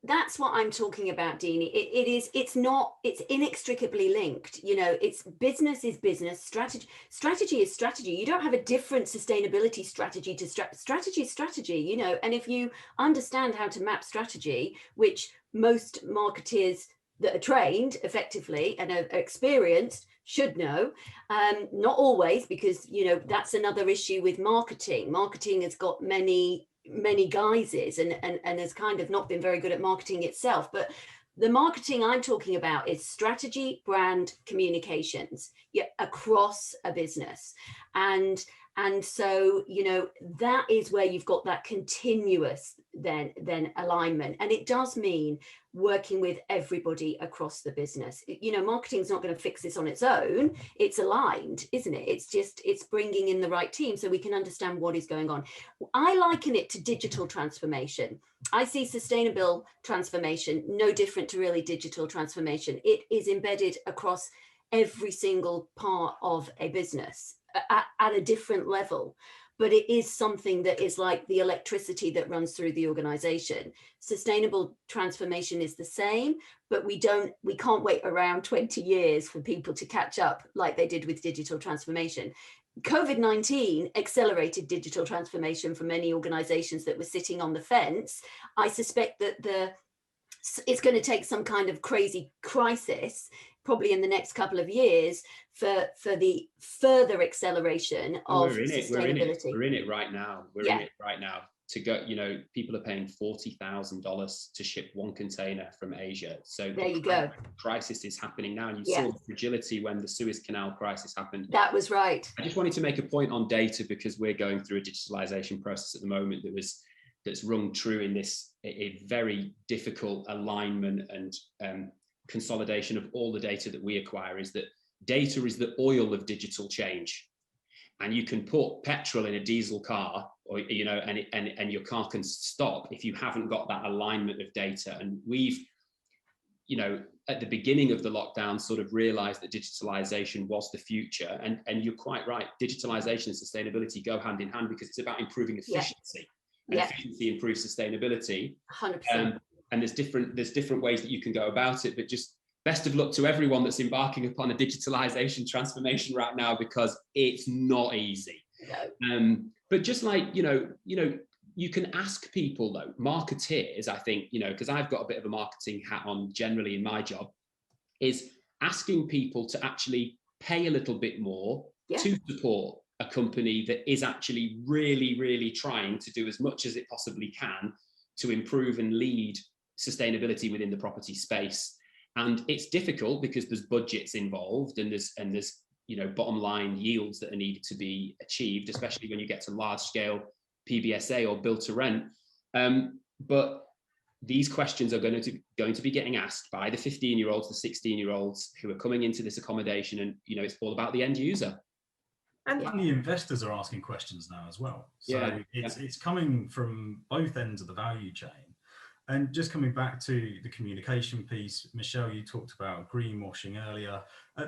Speaker 4: that's what I'm talking about, Deanie. It's inextricably linked. You know, it's business is business, strategy is strategy. You don't have a different sustainability strategy to strategy is strategy, you know. And if you understand how to map strategy, which most marketeers that are trained effectively and are experienced should know, not always, because, you know, that's another issue with marketing. Marketing has got many guises and has kind of not been very good at marketing itself. But the marketing I'm talking about is strategy, brand, communications, across a business. And so, you know, that is where you've got that continuous then alignment. And it does mean working with everybody across the business. You know, marketing's not going to fix this on its own. It's aligned, isn't it? It's bringing in the right team so we can understand what is going on. I liken it to digital transformation. I see sustainable transformation no different to really digital transformation. It is embedded across every single part of a business at a different level. But it is something that is like the electricity that runs through the organization. Sustainable transformation is the same, but we can't wait around 20 years for people to catch up like they did with digital transformation. COVID-19 accelerated digital transformation for many organizations that were sitting on the fence. I suspect that it's going to take some kind of crazy crisis probably in the next couple of years for the further acceleration of sustainability.
Speaker 3: We're in it right now. We're in it right now. To go, you know, people are paying $40,000 to ship one container from Asia. So
Speaker 4: there you go.
Speaker 3: Crisis is happening now. And you saw the fragility when the Suez Canal crisis happened.
Speaker 4: That was right.
Speaker 3: I just wanted to make a point on data, because we're going through a digitalization process at the moment that's rung true in this a very difficult alignment and consolidation of all the data that we acquire. Is that data is the oil of digital change, and you can put petrol in a diesel car, or, you know, and your car can stop if you haven't got that alignment of data. And we've, you know, at the beginning of the lockdown sort of realized that digitalization was the future, and you're quite right, digitalization and sustainability go hand in hand, because it's about improving efficiency. And efficiency improves sustainability.
Speaker 4: 100%.
Speaker 3: And there's different ways that you can go about it, but just best of luck to everyone that's embarking upon a digitalization transformation right now, because it's not easy.
Speaker 4: No.
Speaker 3: But just like, you you can ask people though, marketeers, I think, you know, because I've got a bit of a marketing hat on generally in my job, is asking people to actually pay a little bit more to support a company that is actually really, really trying to do as much as it possibly can to improve and lead sustainability within the property space. And it's difficult because there's budgets involved and there's you know, bottom line yields that are needed to be achieved, especially when you get to large scale PBSA or build to rent. But these questions are going to be getting asked by the 15-year-olds, the 16-year-olds who are coming into this accommodation, and you know, it's all about the end user.
Speaker 5: And the investors are asking questions now as well. So it's coming from both ends of the value chain. And just coming back to the communication piece, Michelle, you talked about greenwashing earlier.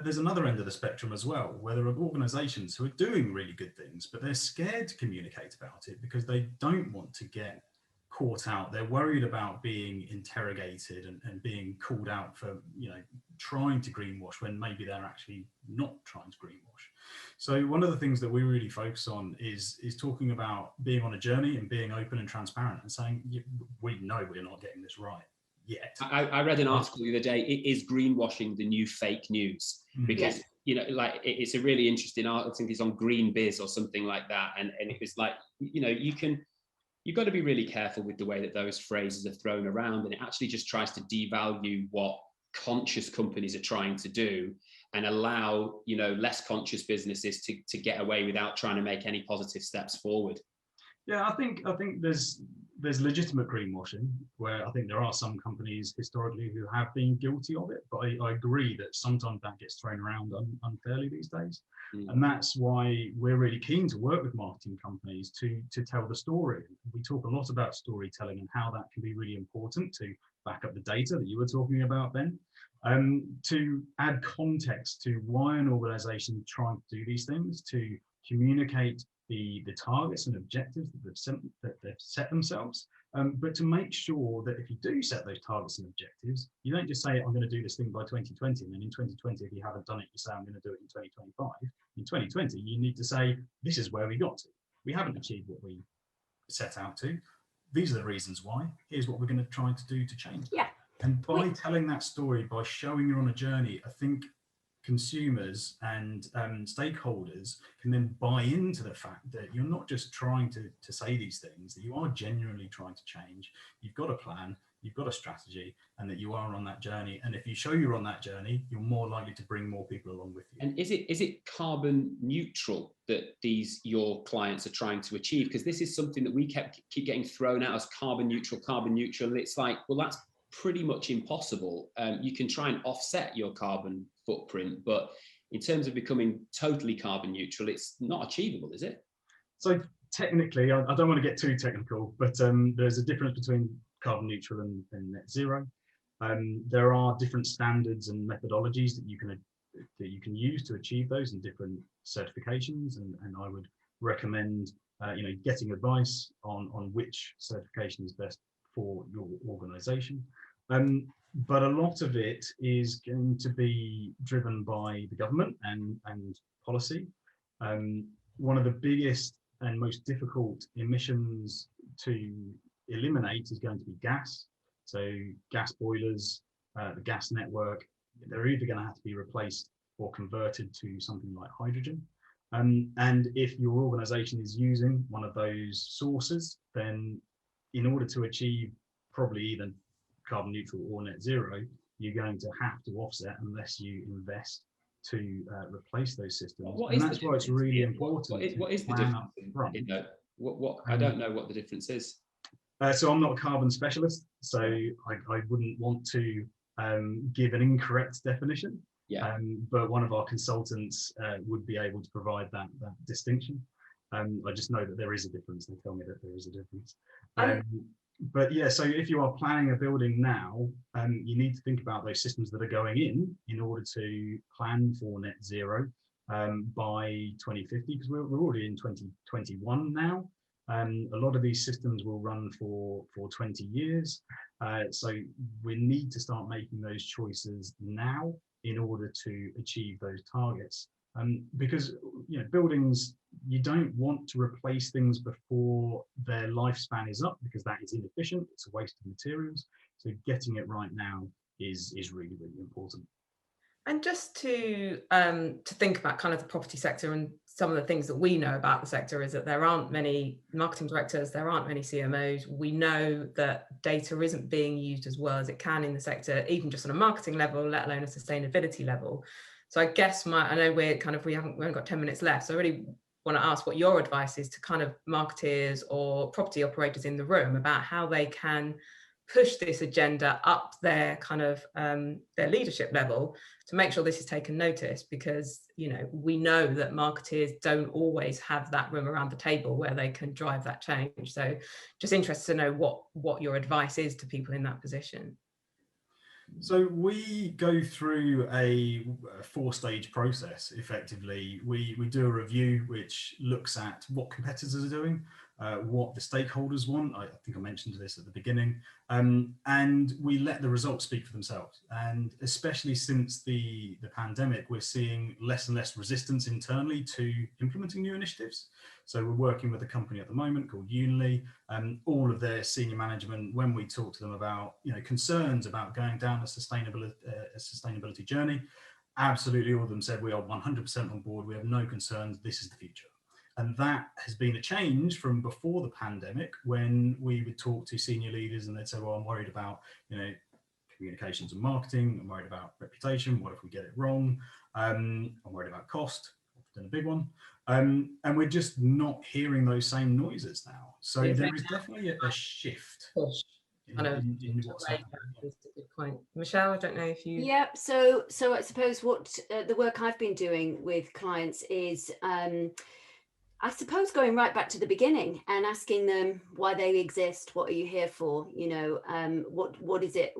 Speaker 5: There's another end of the spectrum as well, where there are organisations who are doing really good things, but they're scared to communicate about it because they don't want to get caught out. They're worried about being interrogated and being called out for, you know, trying to greenwash when maybe they're actually not trying to greenwash. So one of the things that we really focus on is talking about being on a journey and being open and transparent and saying, we know we're not getting this right yet.
Speaker 3: I read an article the other day, is greenwashing the new fake news? Because you know, like it's a really interesting article, I think it's on Green Biz or something like that. And it was like, you know, you've got to be really careful with the way that those phrases are thrown around, and it actually just tries to devalue what conscious companies are trying to do and allow, you know, less conscious businesses to get away without trying to make any positive steps forward.
Speaker 5: Yeah, I think there's legitimate greenwashing where I think there are some companies historically who have been guilty of it, but I agree that sometimes that gets thrown around unfairly these days. And that's why we're really keen to work with marketing companies to tell the story. We talk a lot about storytelling and how that can be really important to back up the data that you were talking about, Ben, to add context to why an organization is trying to do these things, to communicate the targets and objectives that they've set themselves, but to make sure that if you do set those targets and objectives, you don't just say, I'm going to do this thing by 2020, and then in 2020, if you haven't done it, you say, I'm going to do it in 2025. In 2020, you need to say, this is where we got to. We haven't achieved what we set out to. These are the reasons why. Here's what we're going to try to do to change that.
Speaker 4: Yeah.
Speaker 5: And by telling that story, by showing you're on a journey, I think consumers and stakeholders can then buy into the fact that you're not just trying to say these things, that you are genuinely trying to change. You've got a plan, you've got a strategy, and that you are on that journey. And if you show you're on that journey, you're more likely to bring more people along with you. And
Speaker 3: is it carbon neutral that your clients are trying to achieve? Because this is something that we keep getting thrown out as carbon neutral. It's like, well, that's pretty much impossible. You can try and offset your carbon footprint, but in terms of becoming totally carbon neutral, it's not achievable, is it?
Speaker 5: So technically, I don't want to get too technical, but there's a difference between carbon neutral and net zero. There are different standards and methodologies that you can use to achieve those, and different certifications, and I would recommend getting advice on which certification is best for your organization. But a lot of it is going to be driven by the government and policy. One of the biggest and most difficult emissions to eliminate is going to be gas. So gas boilers, the gas network, they're either going to have to be replaced or converted to something like hydrogen. And if your organization is using one of those sources, then in order to achieve probably either carbon neutral or net zero, you're going to have to offset unless you invest to replace those systems. And that's why it's really important.
Speaker 3: What is the difference? I don't know what the difference is.
Speaker 5: So I'm not a carbon specialist, so I wouldn't want to give an incorrect definition.
Speaker 3: Yeah.
Speaker 5: But one of our consultants would be able to provide that distinction. I just know that there is a difference. They tell me that there is a difference. But yeah, so if you are planning a building now, you need to think about those systems that are going in order to plan for net zero by 2050, because we're already in 2021 now. A lot of these systems will run for 20 years. So we need to start making those choices now in order to achieve those targets. Because buildings, you don't want to replace things before their lifespan is up, because that is inefficient. It's a waste of materials. So getting it right now is really, really important.
Speaker 2: And just to think about kind of the property sector, and some of the things that we know about the sector is that there aren't many marketing directors, there aren't many CMOs. We know that data isn't being used as well as it can in the sector, even just on a marketing level, let alone a sustainability level. So I guess I know we haven't got 10 minutes left. So I really want to ask what your advice is to kind of marketeers or property operators in the room about how they can push this agenda up their kind of their leadership level to make sure this is taken notice, because we know that marketeers don't always have that room around the table where they can drive that change. So just interested to know what your advice is to people in that position.
Speaker 5: So we go through a 4-stage process. Effectively, we do a review which looks at what competitors are doing, what the stakeholders want. I think I mentioned this at the beginning, and we let the results speak for themselves. And especially since the pandemic, we're seeing less and less resistance internally to implementing new initiatives. So we're working with a company at the moment called Unily. All of their senior management, when we talk to them about concerns about going down a sustainability journey, absolutely all of them said we are 100% on board. We have no concerns. This is the future. And that has been a change from before the pandemic, when we would talk to senior leaders and they'd say, well, I'm worried about communications and marketing. I'm worried about reputation. What if we get it wrong? I'm worried about cost, often a big one. And we're just not hearing those same noises now. So there is definitely a shift in what's happening.
Speaker 2: That's a good point. Michelle, I don't know if you...
Speaker 4: Yeah, so I suppose what the work I've been doing with clients is I suppose going right back to the beginning and asking them why they exist. What are you here for? What is it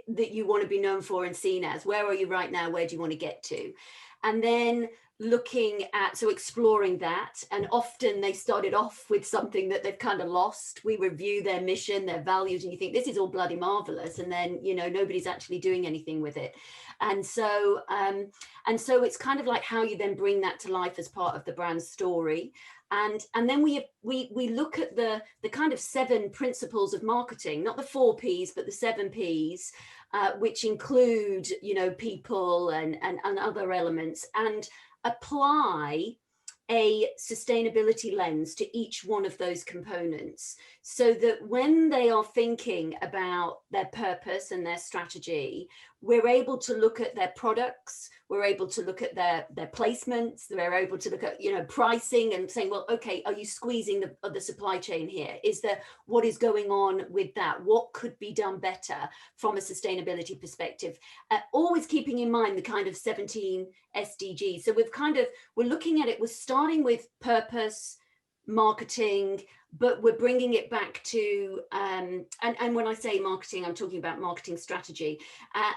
Speaker 4: that you want to be known for and seen as? Where are you right now? Where do you want to get to? And then exploring that. And often they started off with something that they've kind of lost. We review their mission, their values, and you think this is all bloody marvelous. And then, nobody's actually doing anything with it. And so it's kind of like how you then bring that to life as part of the brand story. And then we look at the kind of 7 principles of marketing, not the 4 Ps, but the 7 Ps, which include, people and other elements, and apply a sustainability lens to each one of those components, so that when they are thinking about their purpose and their strategy, we're able to look at their products, we're able to look at their placements, we're able to look at pricing and saying, well, okay, are you squeezing the supply chain here? What is going on with that? What could be done better from a sustainability perspective? Always keeping in mind the kind of 17 SDGs. So we're looking at it, we're starting with purpose, marketing, but we're bringing it back to and when I say marketing, I'm talking about marketing strategy,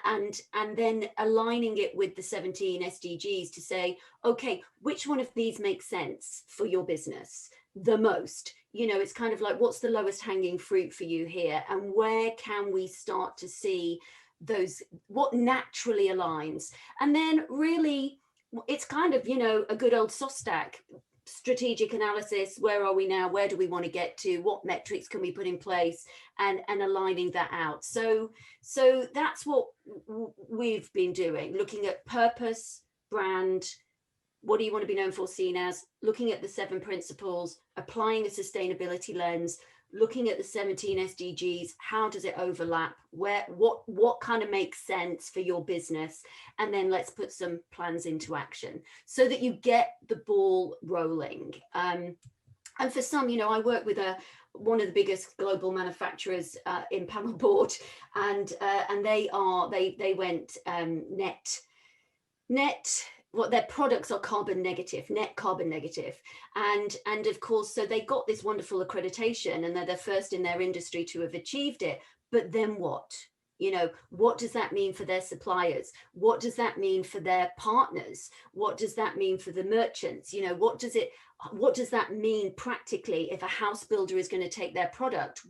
Speaker 4: and then aligning it with the 17 SDGs to say, okay, which one of these makes sense for your business the most? It's kind of like, what's the lowest hanging fruit for you here, and where can we start to see those, what naturally aligns? And then really it's kind of a good old soft stack strategic analysis. Where are we now? Where do we want to get to? What metrics can we put in place, and aligning that out? So that's what we've been doing, looking at purpose, brand, what do you want to be known for, seen as, looking at the 7 principles, applying a sustainability lens, looking at the 17 SDGs, how does it overlap, what kind of makes sense for your business, and then let's put some plans into action so that you get the ball rolling. And for some, I work with one of the biggest global manufacturers in panel board, and they went net. What their products are net carbon negative. And of course, so they got this wonderful accreditation, and they're the first in their industry to have achieved it. But then what? What does that mean for their suppliers? What does that mean for their partners? What does that mean for the merchants? What does that mean practically if a house builder is going to take their product?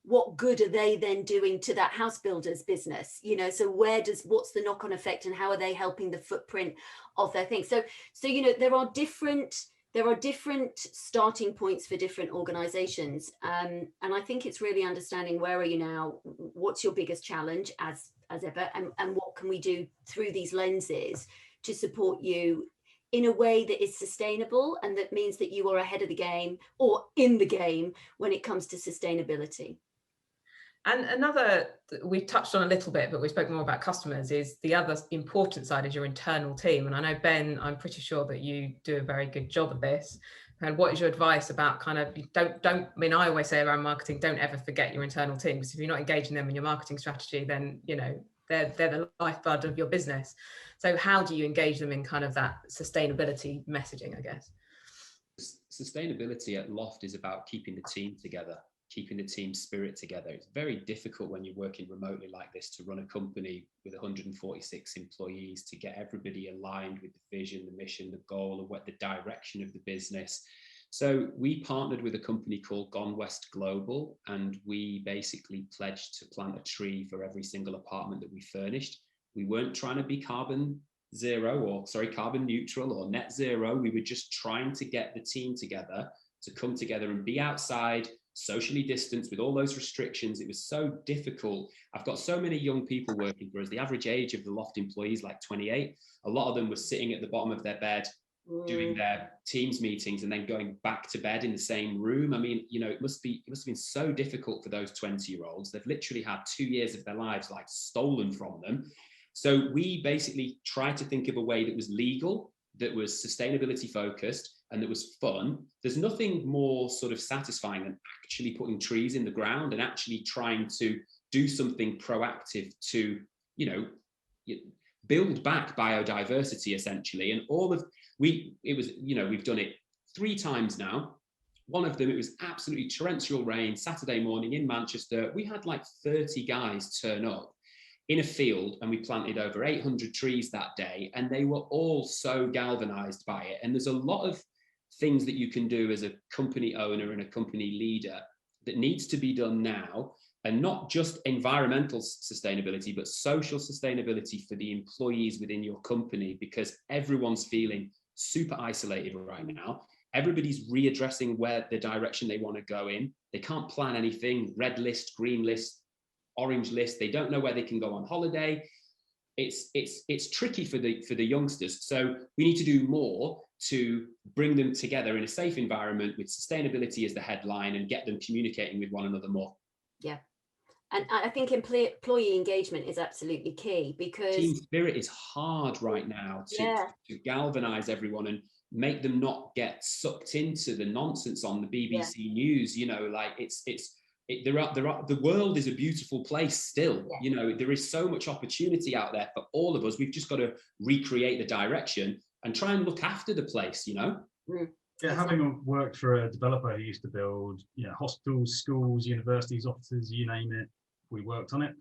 Speaker 4: what good are they then doing to that house builder's business? You know, so what's the knock-on effect, and how are they helping the footprint of their thing? So you know, there are different starting points for different organizations, and I think it's really understanding, where are you now, what's your biggest challenge as ever, and what can we do through these lenses to support you in a way that is sustainable, and that means that you are ahead of the game, or in the game, when it comes to sustainability.
Speaker 2: And another, we touched on a little bit, but we spoke more about customers, is the other important side is your internal team. And I know, Ben, I'm pretty sure that you do a very good job of this. And what is your advice about kind of, I mean, I always say around marketing, don't ever forget your internal team, because if you're not engaging them in your marketing strategy, then, you know, they're the lifeblood of your business. So how do you engage them in kind of that sustainability messaging, I guess?
Speaker 3: Sustainability at LOFT is about keeping the team together, keeping the team spirit together. It's very difficult when you're working remotely like this to run a company with 146 employees, to get everybody aligned with the vision, the mission, the goal, and what the direction of the business. So we partnered with a company called Gone West Global, and we basically pledged to plant a tree for every single apartment that we furnished. We weren't trying to be carbon neutral or net zero. We were just trying to get the team together to come together and be outside, socially distanced with all those restrictions. It was so difficult. I've got so many young people working for us. The average age of the LOFT employees, like 28. A lot of them were sitting at the bottom of their bed doing their Teams meetings and then going back to bed in the same room. I mean, you know, it must have been so difficult for those 20-year-olds. They've literally had 2 years of their lives like stolen from them. So we basically tried to think of a way that was legal, that was sustainability focused, and that was fun. There's nothing more sort of satisfying than actually putting trees in the ground and actually trying to do something proactive to, you know, build back biodiversity essentially. And we've done it 3 times now. One of them, it was absolutely torrential rain, Saturday morning in Manchester. We had like 30 guys turn up in a field, and we planted over 800 trees that day, and they were all so galvanized by it. And there's a lot of things that you can do as a company owner and a company leader that needs to be done now, and not just environmental sustainability, but social sustainability for the employees within your company, because everyone's feeling super isolated right now. Everybody's readdressing where the direction they want to go in. They can't plan anything. Red list, green list, orange list. They don't know where they can go on holiday. It's tricky for the youngsters. So we need to do more to bring them together in a safe environment with sustainability as the headline, and get them communicating with one another more.
Speaker 4: Yeah. And I think employee engagement is absolutely key, because
Speaker 3: team spirit is hard right now to galvanize everyone and make them not get sucked into the nonsense on the BBC News. You know, like the world is a beautiful place still. You know, there is so much opportunity out there for all of us. We've just got to recreate the direction and try and look after the place, you know.
Speaker 5: Yeah, having worked for a developer who used to build, you know, hospitals, schools, universities, offices, you name it, we worked on it.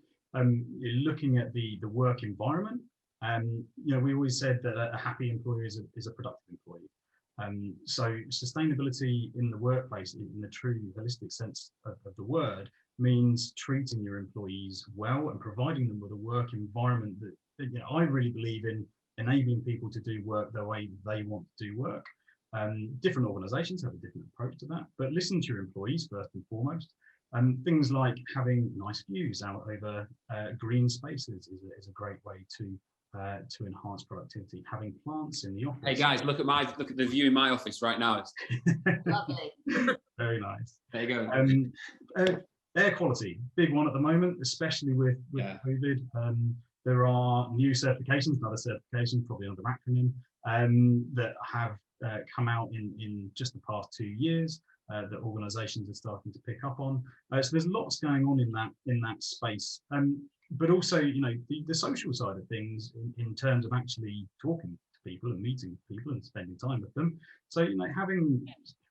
Speaker 5: Looking at the work environment, you know, we always said that a happy employee is a productive employee. So sustainability in the workplace, in the true holistic sense of the word, means treating your employees well and providing them with a work environment that, you know, I really believe in enabling people to do work the way they want to do work. Different organizations have a different approach to that, but listen to your employees first and foremost. Things like having nice views out over green spaces is a great way to enhance productivity. Having plants in the office.
Speaker 3: Hey guys, look at the view in my office right now.
Speaker 4: Lovely.
Speaker 5: Very nice.
Speaker 3: There you go.
Speaker 5: Air quality, big one at the moment, especially with COVID. There are new certifications, another certification, probably another acronym, that have come out in just the past 2 years. That organisations are starting to pick up on. So there's lots going on in that space. But also, you know, the social side of things in terms of actually talking to people and meeting people and spending time with them. So, you know, having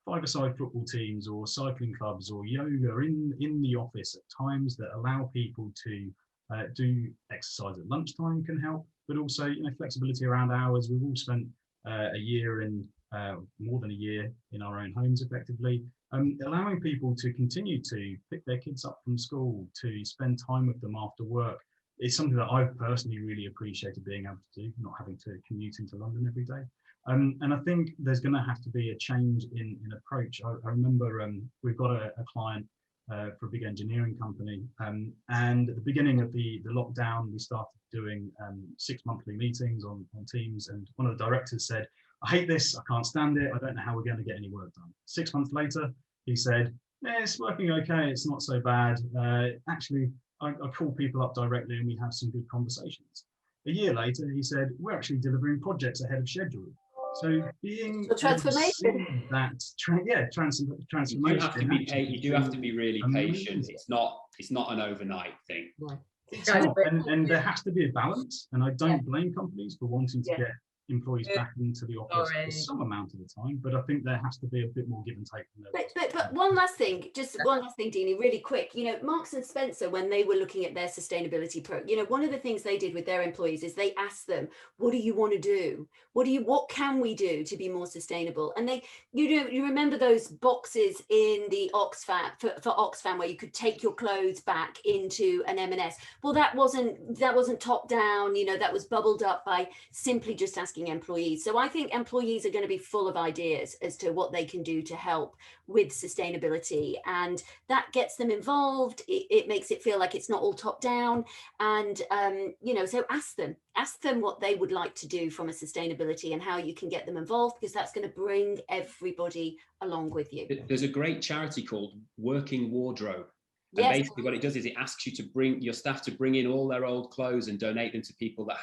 Speaker 5: 5-a-side football teams or cycling clubs or yoga in the office at times that allow people to do exercise at lunchtime can help. But also, you know, flexibility around hours. We've all spent a year in more than a year in our own homes effectively, allowing people to continue to pick their kids up from school, to spend time with them after work. It's something that I've personally really appreciated being able to do, not having to commute into London every day. And I think there's going to have to be a change in approach. I remember we've got a client for a big engineering company, and at the beginning of the lockdown, we started doing 6 monthly meetings on Teams, and one of the directors said, "I hate this, I can't stand it, I don't know how we're going to get any work done." 6 months later, he said, "Yeah, it's working okay, it's not so bad. Actually, I call people up directly and we have some good conversations." A year later, he said, "We're actually delivering projects ahead of schedule." So being
Speaker 4: transformation,
Speaker 5: that transformation.
Speaker 3: You do have to be really patient. It's not an overnight thing.
Speaker 5: Right. It's not, and there has to be a balance. And I don't blame companies for wanting to get employees back into the office for some amount of the time, but I think there has to be a bit more give and take.
Speaker 4: But one last thing, one last thing, Deanie, really quick. Marks and Spencer, when they were looking at their sustainability one of the things they did with their employees is they asked them, "What do you want to do? What can we do to be more sustainable?" And they, you remember those boxes in the Oxfam for Oxfam where you could take your clothes back into an M&S. Well, that wasn't top down. That was bubbled up by simply just asking employees. So I think employees are going to be full of ideas as to what they can do to help with sustainability, and that gets them involved. It makes it feel like it's not all top down, and so ask them what they would like to do from a sustainability and how you can get them involved, because that's going to bring everybody along with you.
Speaker 3: There's a great charity called Working Wardrobe. And basically what it does is it asks you to bring your staff to bring in all their old clothes and donate them to people that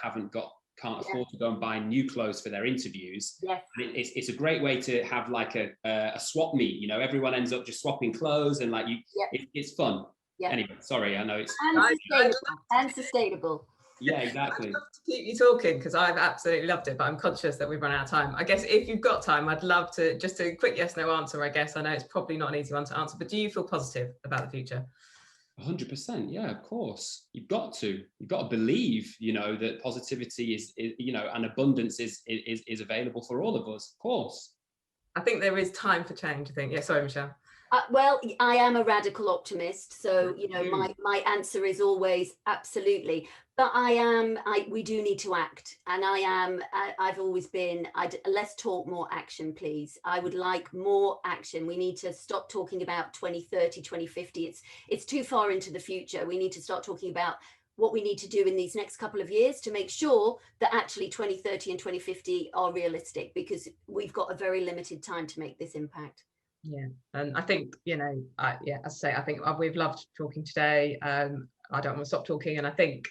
Speaker 3: can't afford to go and buy new clothes for their interviews.
Speaker 4: Yes.
Speaker 3: It's a great way to have like a swap meet. Everyone ends up just swapping clothes and it's fun. Yep. Anyway, sorry, I know it's
Speaker 4: and sustainable.
Speaker 3: Yeah, exactly.
Speaker 2: I'd love to keep you talking because I've absolutely loved it, but I'm conscious that we've run out of time. I guess if you've got time, I'd love to just a quick yes no answer. I guess I know it's probably not an easy one to answer, but do you feel positive about the future?
Speaker 3: 100%, yeah, of course. You've got to believe, that positivity is and abundance is available for all of us, of course.
Speaker 2: I think there is time for change, I think. Yeah, sorry, Michelle.
Speaker 4: Well, I am a radical optimist, so my answer is always absolutely. But we do need to act, and I've always been. Less talk, more action, please. I would like more action. We need to stop talking about 2030, 2050. It's too far into the future. We need to start talking about what we need to do in these next couple of years to make sure that actually 2030 and 2050 are realistic, because we've got a very limited time to make this impact.
Speaker 2: Yeah, and I think as I say, I think we've loved talking today. I don't want to stop talking, and I think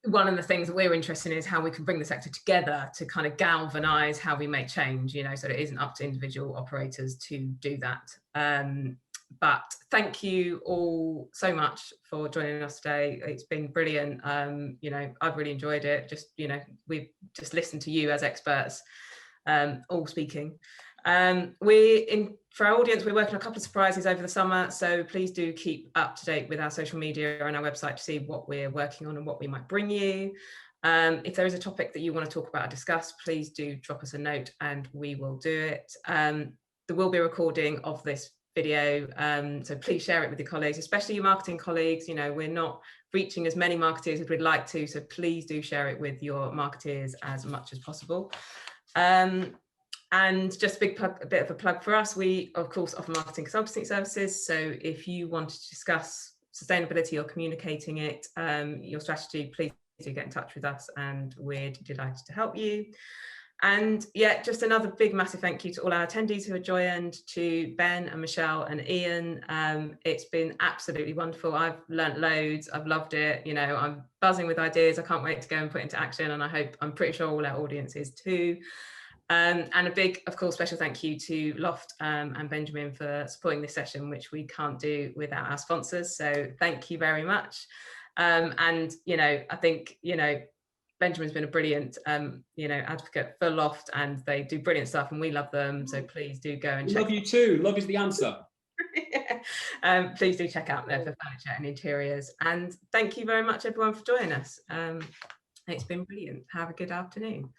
Speaker 2: one of the things that we're interested in is how we can bring the sector together to kind of galvanize how we make change, so it isn't up to individual operators to do that. But thank you all so much for joining us today. It's been brilliant. I've really enjoyed it. We've just listened to you as experts all speaking. For our audience, we're working on a couple of surprises over the summer, so please do keep up to date with our social media and our website to see what we're working on and what we might bring you. If there is a topic that you want to talk about or discuss, please do drop us a note and we will do it. There will be a recording of this video, so please share it with your colleagues, especially your marketing colleagues. We're not reaching as many marketeers as we'd like to, so please do share it with your marketeers as much as possible. And just a bit of a plug for us, we of course offer marketing consultancy services, so if you want to discuss sustainability or communicating it, your strategy, please do get in touch with us and we're delighted to help you. And just another big massive thank you to all our attendees who have joined, to Ben and Michelle and Ian. It's been absolutely wonderful. I've learnt loads, I've loved it. I'm buzzing with ideas. I can't wait to go and put into action, and I'm pretty sure all our audience is too. And a big, of course, special thank you to LOFT and Benjamin for supporting this session, which we can't do without our sponsors. So thank you very much. And, I think, Benjamin's been a brilliant, advocate for LOFT, and they do brilliant stuff and we love them. So please do go and check.
Speaker 3: Love you too. Love is the answer.
Speaker 2: Please do check out there for furniture and interiors. And thank you very much, everyone, for joining us. It's been brilliant. Have a good afternoon.